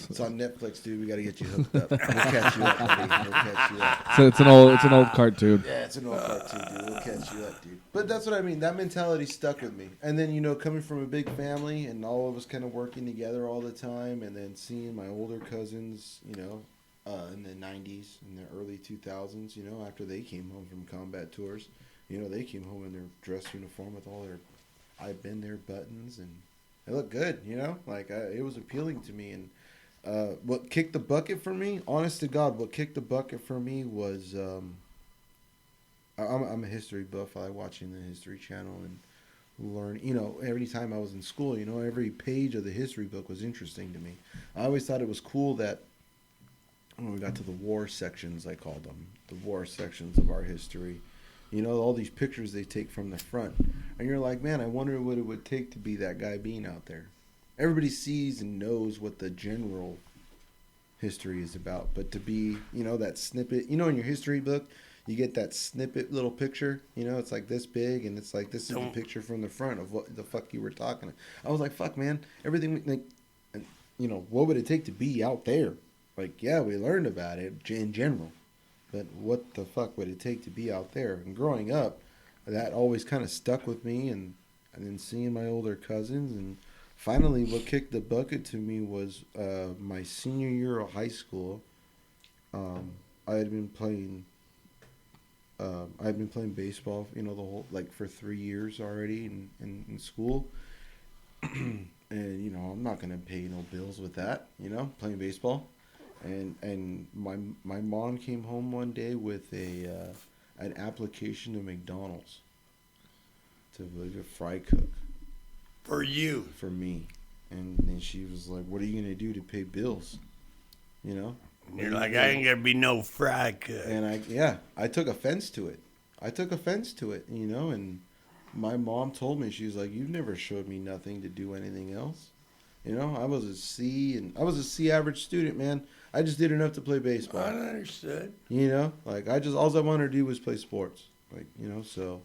It's on Netflix, dude. We got to get you hooked up. We'll catch you up, buddy. We'll catch you up. So it's an old cartoon. Yeah, it's an old cartoon, dude. We'll catch you up, dude. But that's what I mean. That mentality stuck with me. And then, coming from a big family and all of us kind of working together all the time, and then seeing my older cousins, in the 90s, in the early 2000s, after they came home from combat tours, they came home in their dress uniform with all their I've been there buttons, and they look good, it was appealing to me. And what kicked the bucket for me, honest to God, what kicked the bucket for me was I'm a history buff. I like watching the History Channel and learn. Every time I was in school, every page of the history book was interesting to me. I always thought it was cool that when we got to the war sections, I called them the war sections of our history. All these pictures they take from the front, and you're like, man, I wonder what it would take to be that guy being out there. Everybody sees and knows what the general history is about, but to be, that snippet, in your history book, you get that snippet little picture, it's like this big, and it's like, this is the picture from the front of what the fuck you were talking. I was like, fuck, man, everything, what would it take to be out there? Like, yeah, we learned about it in general, but what the fuck would it take to be out there? And growing up, that always kind of stuck with me, and then seeing my older cousins, and finally, what kicked the bucket to me was my senior year of high school. I had been playing baseball, the whole for 3 years already in school, and I'm not gonna pay no bills with that, playing baseball, and my mom came home one day with an application to McDonald's to be a fry cook. For you. For me. And then she was like, what are you going to do to pay bills? You're like, I ain't going to be no fry cook. And I took offense to it. And my mom told me, she's like, "You've never showed me nothing to do anything else." You know, I was a C, and I was a C average student, man. I just did enough to play baseball. I understood. You know, like all I wanted to do was play sports. Like, you know, so,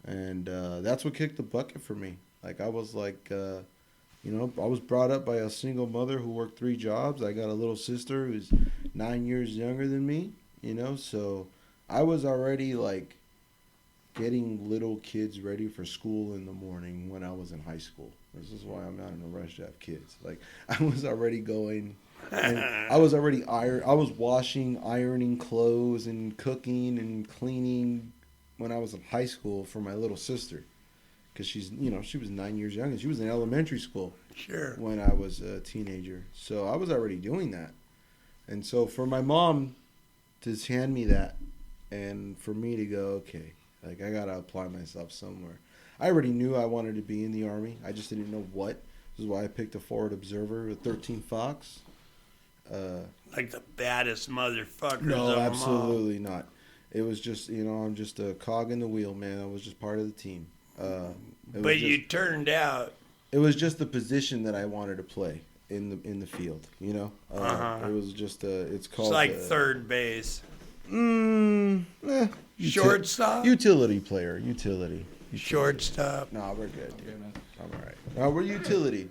and that's what kicked the bucket for me. Like, I was like, you know, I was brought up by a single mother who worked 3 jobs. I got a little sister who's 9 years younger than me. You know, so I was already like getting little kids ready for school in the morning when I was in high school. This is why I'm not in a rush to have kids. Like, I was already going, and I was already I was washing, ironing clothes and cooking and cleaning when I was in high school for my little sister. Because she's, you know, she was 9 years young and she was in elementary school Sure. when I was a teenager. So I was already doing that. And so for my mom to hand me that and for me to go, okay, like I got to apply myself somewhere. I already knew I wanted to be in the Army. I just didn't know what. This is why I picked a forward observer with 13 Fox. Like the baddest motherfuckers. No, of 'em all. absolutely not. It was just, you know, I'm just a cog in the wheel, man. I was just part of the team. But you turned out. It was just the position that I wanted to play in the field. You know, it was just it's called. It's like third base. Shortstop? Utility player. Utility. Shortstop. No, we're good, dude. I'm all right. No, we're utility.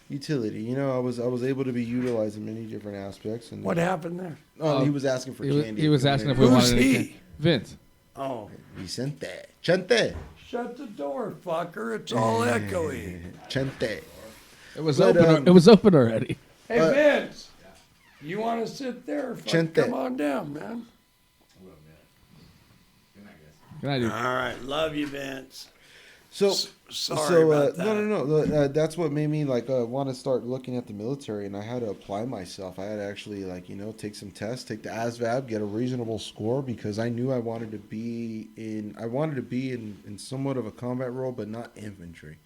Utility. You know, I was able to be utilized in many different aspects. And What happened there? Oh, he was asking for candy. He was asking if we Who's wanted any he? candy. Vince. Oh. Vicente. Chente. Shut the door, fucker. It's all echoey. Chente. It was But, open. It was open already. Hey, Vince. You want to sit there? Chente. Come on down, man. Good night, dude. All right. Love you, Vince. So, Sorry about that. no. That's what made me like want to start looking at the military, and I had to apply myself. I had to actually take some tests, take the ASVAB, get a reasonable score because I knew I wanted to be in somewhat of a combat role, but not infantry.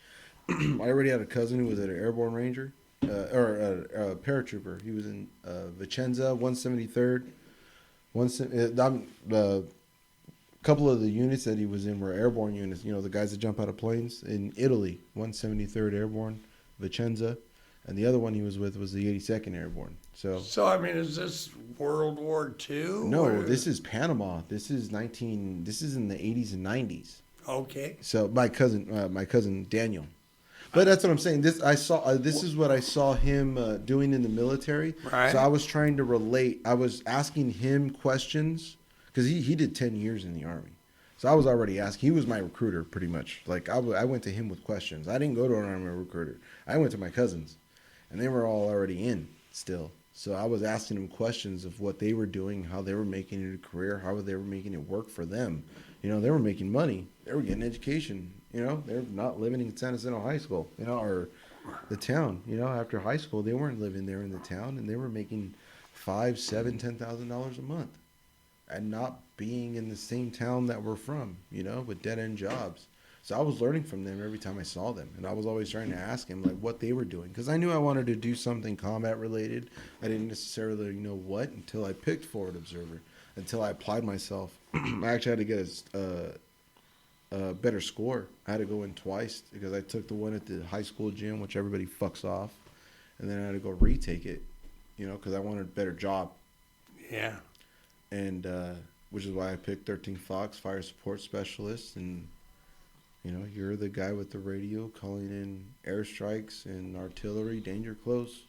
I already had a cousin who was an airborne ranger, or a paratrooper. He was in Vicenza, 173rd. A couple of the units that he was in were airborne units. You know, the guys that jump out of planes in Italy, 173rd Airborne, Vicenza, and the other one he was with was the 82nd Airborne. So I mean, is this World War II? no, or- this is Panama. This is in the 80s and 90s. Okay. So my cousin Daniel. But that's what I'm saying. This is what I saw him doing in the military. Right. So I was trying to relate. I was asking him questions because he did 10 years in the Army. So I was already asking. He was my recruiter pretty much. Like I went to him with questions. I didn't go to an Army recruiter. I went to my cousins, and they were all already in still. So I was asking them questions of what they were doing, how they were making it a career, how they were making it work for them. You know, they were making money. They were getting education. You know, they're not living in San Jacinto High School, you know, or the town. You know, after high school, they weren't living there in the town, and they were making $5,000, $7,000, $10,000 a month, and not being in the same town that we're from. You know, with dead end jobs. So I was learning from them every time I saw them, and I was always trying to ask them like what they were doing because I knew I wanted to do something combat related. I didn't necessarily know what until I picked Forward Observer, until I applied myself. I actually had to get a better score. I had to go in twice because I took the one at the high school gym, which everybody fucks off, and then I had to go retake it, you know, because I wanted a better job. Yeah. And which is why I picked 13 Fox Fire Support Specialist, and you know, you're the guy with the radio calling in airstrikes and artillery, danger close.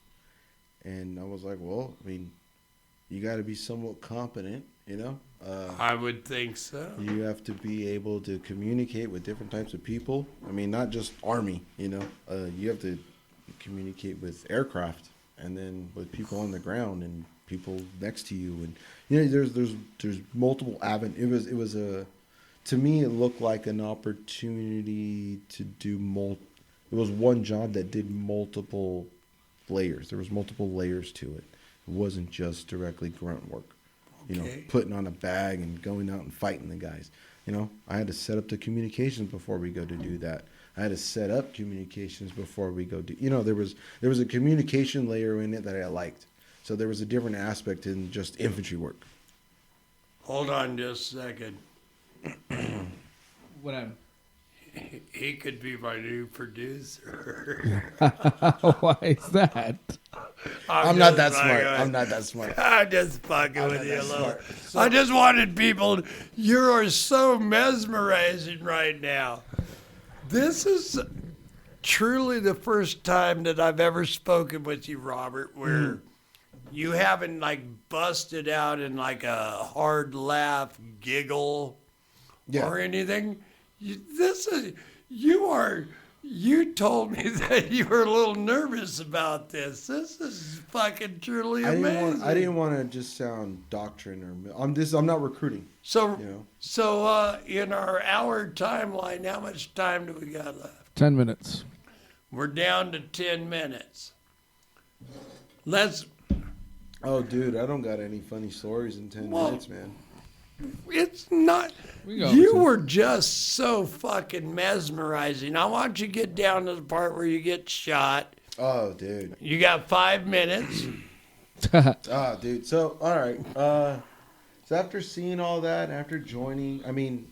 And I was like, well, I mean, you got to be somewhat competent, you know. I would think so. You have to be able to communicate with different types of people. I mean, not just Army, you know. You have to communicate with aircraft and then with people on the ground and people next to you. And, you know, there's multiple avenues. It was to me, it looked like an opportunity to do it was one job that did multiple layers. There was multiple layers to it. It wasn't just directly grunt work. You know, Okay. putting on a bag and going out and fighting the guys. You know, I had to set up the communications before we go to do that. I had to set up communications before we go do. You know, there was a communication layer in it that I liked. So there was a different aspect in just infantry work. Hold on just a second. What happened? He could be my new producer. Why is that? I'm not just that fucking smart. with- I'm not that smart. I'm just fucking I'm with not you a that little. smart. I just wanted people. You are so mesmerizing right now. This is truly the first time that I've ever spoken with you, Robert, where you haven't like busted out in like a hard laugh, giggle, Yeah. or anything. You told me that you were a little nervous about this. This is fucking truly amazing. I didn't want to just sound doctrine or I'm not recruiting. So, You know. so in our hour timeline, how much time do we got left? 10 minutes. We're down to 10 minutes. Let's. Oh, dude, I don't got any funny stories in 10 Well, minutes, man. It's not. We go You to- were just so fucking mesmerizing. I want you to get down to the part where you get shot. Oh, dude. You got 5 minutes. Ah, dude. So, all right. So after seeing all that, after joining, I mean,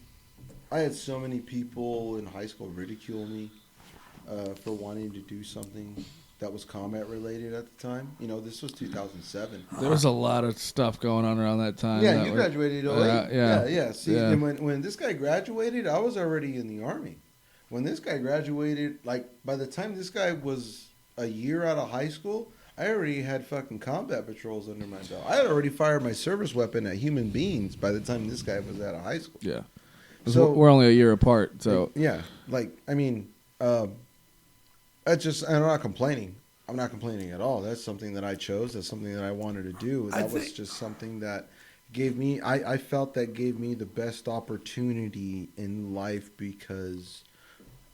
I had so many people in high school ridicule me for wanting to do something that was combat related at the time. You know, this was 2007. There was a lot of stuff going on around that time. Yeah, that you were- graduated in 08. yeah. See, Yeah. and when this guy graduated, I was already in the Army. When this guy graduated, like, by the time this guy was a year out of high school, I already had fucking combat patrols under my belt. I had already fired my service weapon at human beings by the time this guy was out of high school. Yeah. 'Cause So- we're only a year apart, so Yeah, like, I mean, I'm not complaining. I'm not complaining at all. That's something that I chose. That's something that I wanted to do. I That was think- just something that gave me, I felt that gave me the best opportunity in life because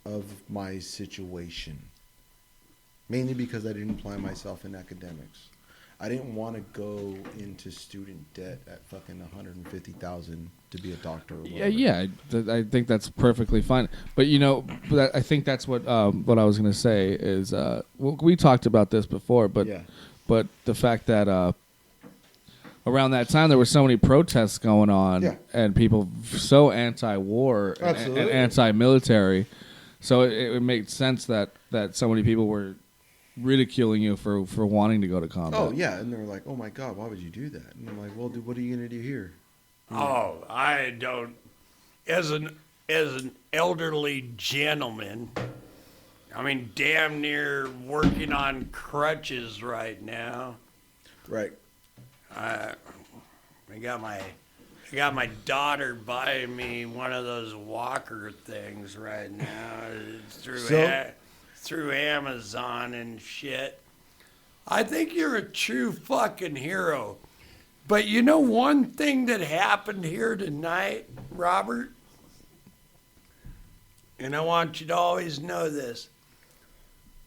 of my situation. Mainly because I didn't apply myself in academics. I didn't want to go into student debt at fucking $150,000 to be a doctor. Or whatever. I think that's perfectly fine. But I think that's what I was gonna say is we talked about this before, but Yeah. but the fact that around that time there were so many protests going on, Yeah. and people so anti-war and Absolutely. anti-military, so it made sense that so many people were ridiculing you for wanting to go to combat. Oh yeah, and they're like, "Oh my God, why would you do that?" And I'm like, "Well, dude, what are you gonna do here?" Oh, I don't. As an elderly gentleman, I mean, damn near working on crutches right now. Right. I got my daughter buying me one of those walker things right now. It's through Amazon and shit. I think you're a true fucking hero. But you know one thing that happened here tonight, Robert? And I want you to always know this.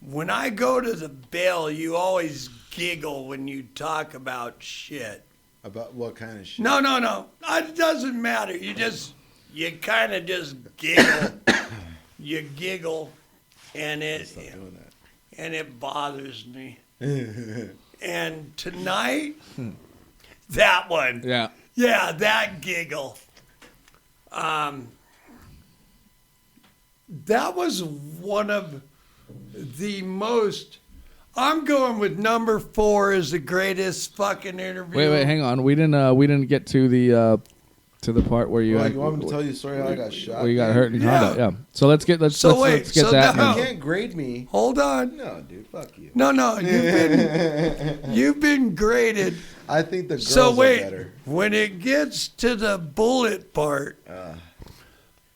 When I go to the bell, you always giggle when you talk about shit. About what kind of shit? No. It doesn't matter. You kind of just giggle. You giggle, and Stop doing it bothers me. that. And tonight, that one. Yeah. Yeah, that giggle. That was one of the most. I'm going with number 4 as the greatest fucking interview. Wait, hang on. We didn't get to the part where you. You want me to tell you a story how I got shot? Where you got hurt in Yeah. combat. Yeah. So let's get So let's get so that. now- You now. can't grade me. Hold on. No, dude, fuck you. No, you've been graded. I think the girls So wait, are better. when it gets to the bullet part,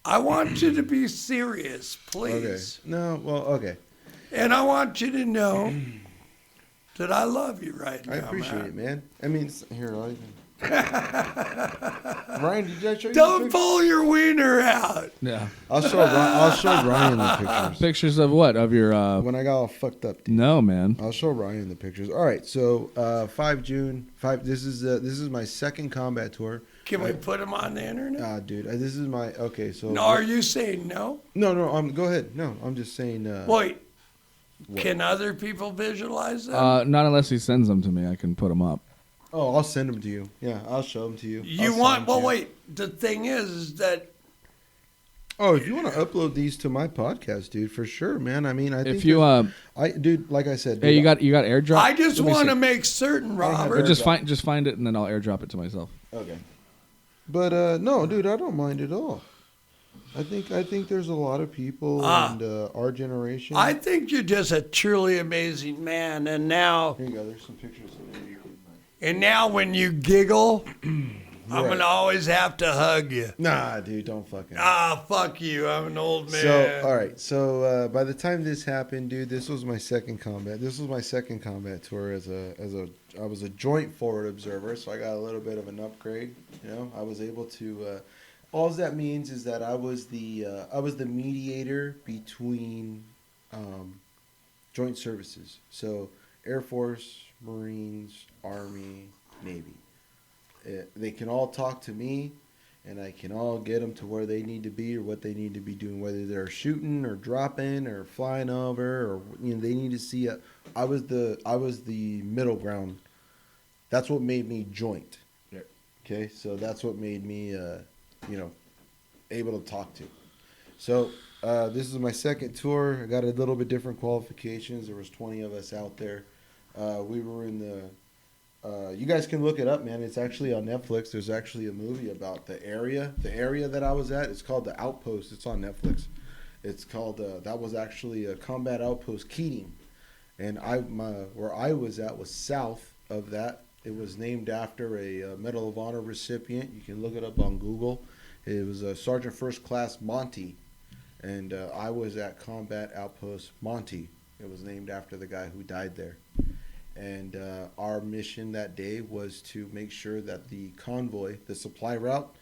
I want you to be serious, Okay. please. No, well, okay. And I want you to know that I love you right now. I appreciate man. it, man. I mean, here, I'll even. Ryan, did I show you? Don't the pull your wiener out. Yeah. I'll show Ryan the pictures. Pictures of what? Of your When I got all fucked up, dude. No, man. I'll show Ryan the pictures. All right, so 5 June, 5. This is my second combat tour. Can we put them on the internet? Dude, this is my okay. So No, are you saying no? no. Go ahead. No, I'm just saying. Wait, What? can other people visualize them? Not unless he sends them to me. I can put them up. Oh, I'll send them to you. Yeah, I'll show them to you. You I'll want? send 'em Well, to you. wait. The thing is that Oh, if you want to upload these to my podcast, dude, for sure, man. I mean, I think If you dude, like I said, hey, dude, you got AirDrop. I just Let me want see. to make certain, I have Or Robert. just find it and then I'll AirDrop it to myself. okay. But no, dude, I don't mind at all. I think there's a lot of people Ah. in our generation. I think you're just a truly amazing man. And now, Here you go. There's some pictures of me. when you giggle, I'm Right. gonna always have to hug you. Nah, dude, don't fucking. Fuck you. I'm an old man. So, all right. So, by the time this happened, dude, this was my second combat. This was my second combat tour I was a joint forward observer, so I got a little bit of an upgrade. You know, I was able to. All that means is that I was the mediator between joint services. So, Air Force, Marines, Army, Navy. They can all talk to me, and I can all get them to where they need to be or what they need to be doing, whether they're shooting or dropping or flying over, or they need to see. I was the middle ground. That's what made me joint. Yeah. Okay, so that's what made me able to talk to. So this is my second tour. I got a little bit different qualifications. There was 20 of us out there. We were in the. You guys can look it up, man. It's actually on Netflix. There's actually a movie about the area. The area that I was at, it's called the Outpost. It's on Netflix. It's called that was actually a combat outpost, Keating, and where I was at was south of that. It was named after a Medal of Honor recipient. You can look it up on Google. It was a Sergeant First Class Monty, and I was at Combat Outpost Monty. It was named after the guy who died there. And our mission that day was to make sure that the convoy, the supply route,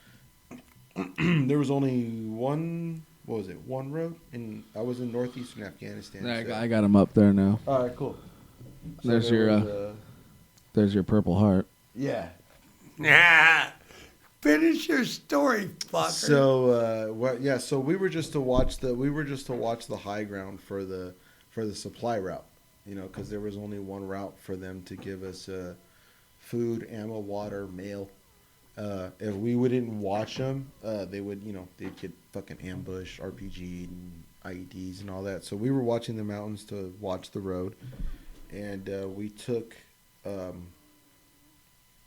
there was only one road? And I was in northeastern Afghanistan. I got him up there now. All right, cool. So There's there's your Purple Heart. yeah. Nah. Finish your story, fucker. So so we were just to watch the high ground for the supply route. Because there was only one route for them to give us food, ammo, water, mail. If we didn't watch them, they would, they'd get fucking ambushed, RPG, and IEDs and all that. So we were watching the mountains to watch the road, and we took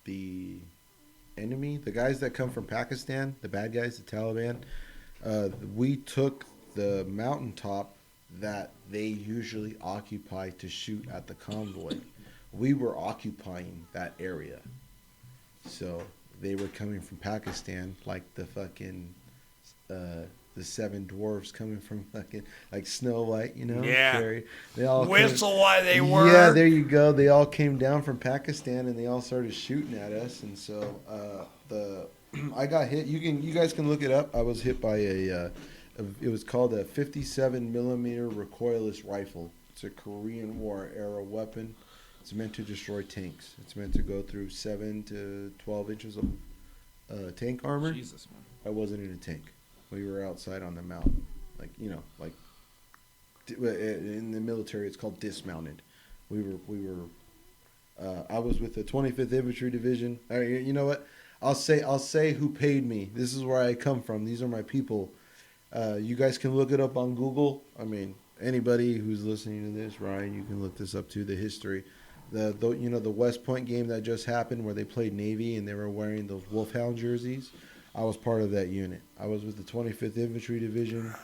the enemy, the guys that come from Pakistan, the bad guys, the Taliban. We took the mountaintop that they usually occupy to shoot at the convoy. We were occupying that area. So they were coming from Pakistan like the fucking the seven dwarfs coming from fucking like Snow White, Yeah. They all Whistle while they work. Yeah, there you go. They all came down from Pakistan and they all started shooting at us, and so I got hit. You guys can look it up. I was hit by it was called a 57 millimeter recoilless rifle. It's a Korean War era weapon. It's meant to destroy tanks. It's meant to go through 7 to 12 inches of tank armor. Jesus, man. I wasn't in a tank. We were outside on the mountain, like in the military, it's called dismounted. We were. I was with the 25th Infantry Division. You know what? I'll say who paid me. This is where I come from. These are my people. You guys can look it up on Google. I mean, anybody who's listening to this, Ryan, you can look this up too. The history, the West Point game that just happened where they played Navy and they were wearing those Wolfhound jerseys. I was part of that unit. I was with the 25th Infantry Division,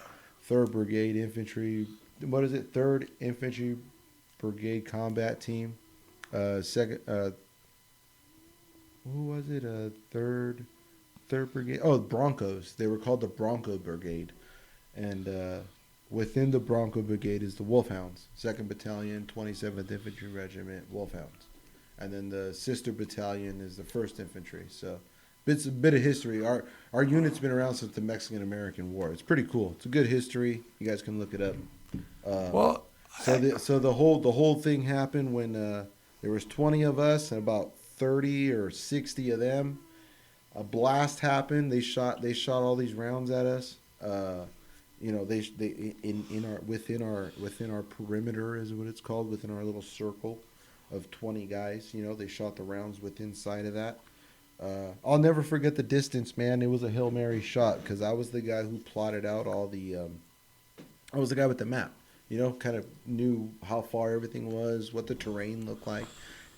3rd Brigade Infantry. What is it? 3rd Infantry Brigade Combat Team. Second. Who was it? Third Brigade. Oh, Broncos. They were called the Bronco Brigade, and within the Bronco Brigade is the Wolfhounds, 2nd Battalion, 27th Infantry Regiment, Wolfhounds, and then the sister battalion is the 1st Infantry. So, it's a bit of history. Our unit's been around since the Mexican-American War. It's pretty cool. It's a good history. You guys can look it up. So the whole thing happened when there was 20 of us and about 30 or 60 of them. A blast happened. They shot all these rounds at us. Within our perimeter is what it's called, within our little circle of 20 guys. They shot the rounds within inside of that. I'll never forget the distance, man. It was a Hail Mary shot because I was the guy who plotted out all the. I was the guy with the map. You know, kind of knew how far everything was, what the terrain looked like.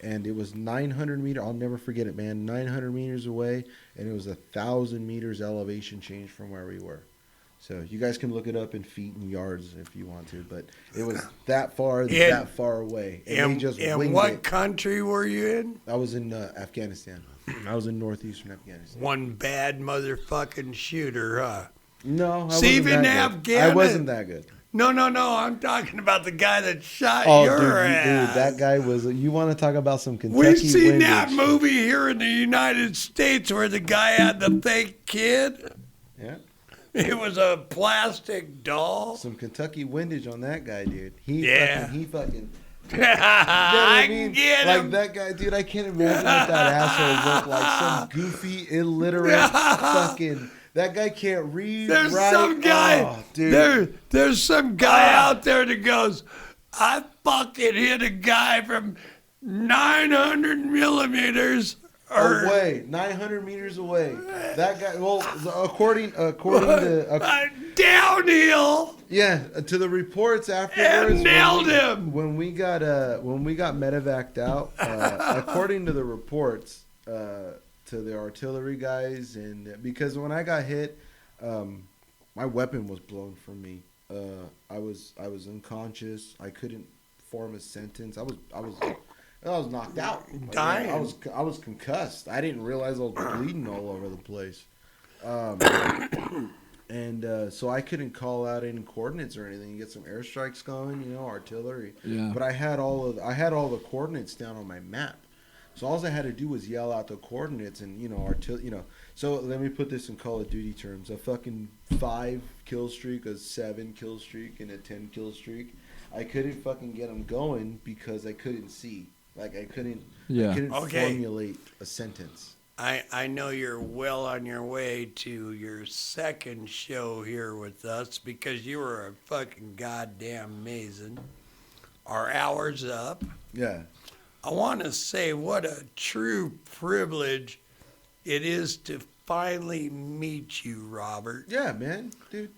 And it was 900 meters. I'll never forget it, man. 900 meters away, and it was 1,000 meters elevation change from where we were. So you guys can look it up in feet and yards if you want to, but it was that far, that far away. And they just winged what it. country were you in? I was in Afghanistan. I was in northeastern Afghanistan. One bad motherfucking shooter, huh? No, I See, wasn't even that good. Afghanistan. I wasn't that good. No. I'm talking about the guy that shot Dude, your ass. that guy was. You want to talk about some Kentucky We've seen windage. that movie here in the United States where the guy had the fake kid. Yeah. It was a plastic doll. Some Kentucky windage on that guy, dude. He fucking. I mean? can get Like him. that guy, dude. I can't imagine what that asshole looked like. Some goofy, illiterate fucking. That guy can't read. There's write. some guy. Oh, dude. There's some guy out there that goes, I fucking hit a guy from 900 millimeters. Away, 900 meters away. That guy. Well, according to Downhill. to the reports afterwards, And nailed him. when we got medevaced out. According to the reports, to the artillery guys, and because when I got hit, my weapon was blown from me. I was unconscious. I couldn't form a sentence. I was knocked out. Dying. I was concussed. I didn't realize I was bleeding all over the place. And so I couldn't call out any coordinates or anything. Get some airstrikes going, artillery. Yeah. But I had all the coordinates down on my map. So all I had to do was yell out the coordinates and So let me put this in Call of Duty terms: a fucking 5 kill streak, a 7 kill streak, and a 10 kill streak. I couldn't fucking get them going because I couldn't see. Like I couldn't formulate a sentence. I know you're well on your way to your second show here with us because you were a fucking goddamn amazing. Our hour's up. Yeah. I want to say what a true privilege it is to finally meet you, Robert. Yeah, man. Dude,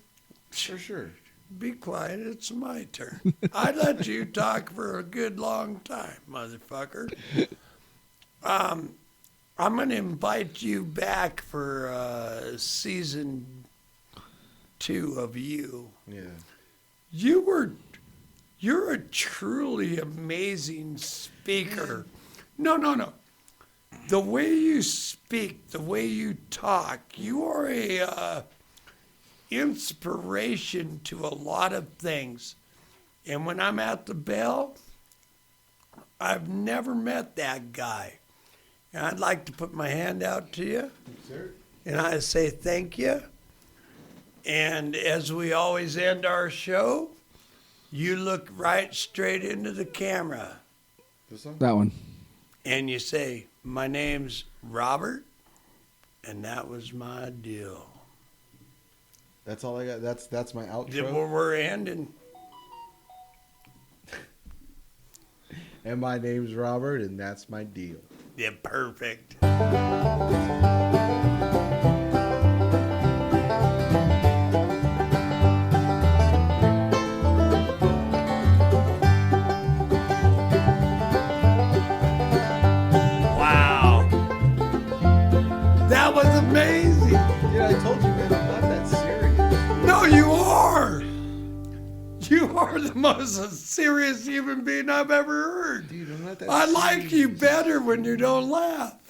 for sure. Be quiet, it's my turn. I let you talk for a good long time, motherfucker. I'm going to invite you back for season 2 of You. Yeah. You're a truly amazing speaker. No. The way you speak, the way you talk, you are a inspiration to a lot of things. And when I'm at the Bell, I've never met that guy. And I'd like to put my hand out to you. Sir? And I say thank you. And as we always end our show, you look right straight into the camera. This one? That one. And you say, my name's Robert, and that was my deal. That's all I got. That's my outro. We're ending. And my name's Robert, and that's my deal. Yeah, perfect. Wow. That was amazing. Yeah, I told you, man, I'm not that serious. No, you are. You are the most serious human being I've ever heard. Dude, I'm not that I serious. like you better when you don't laugh.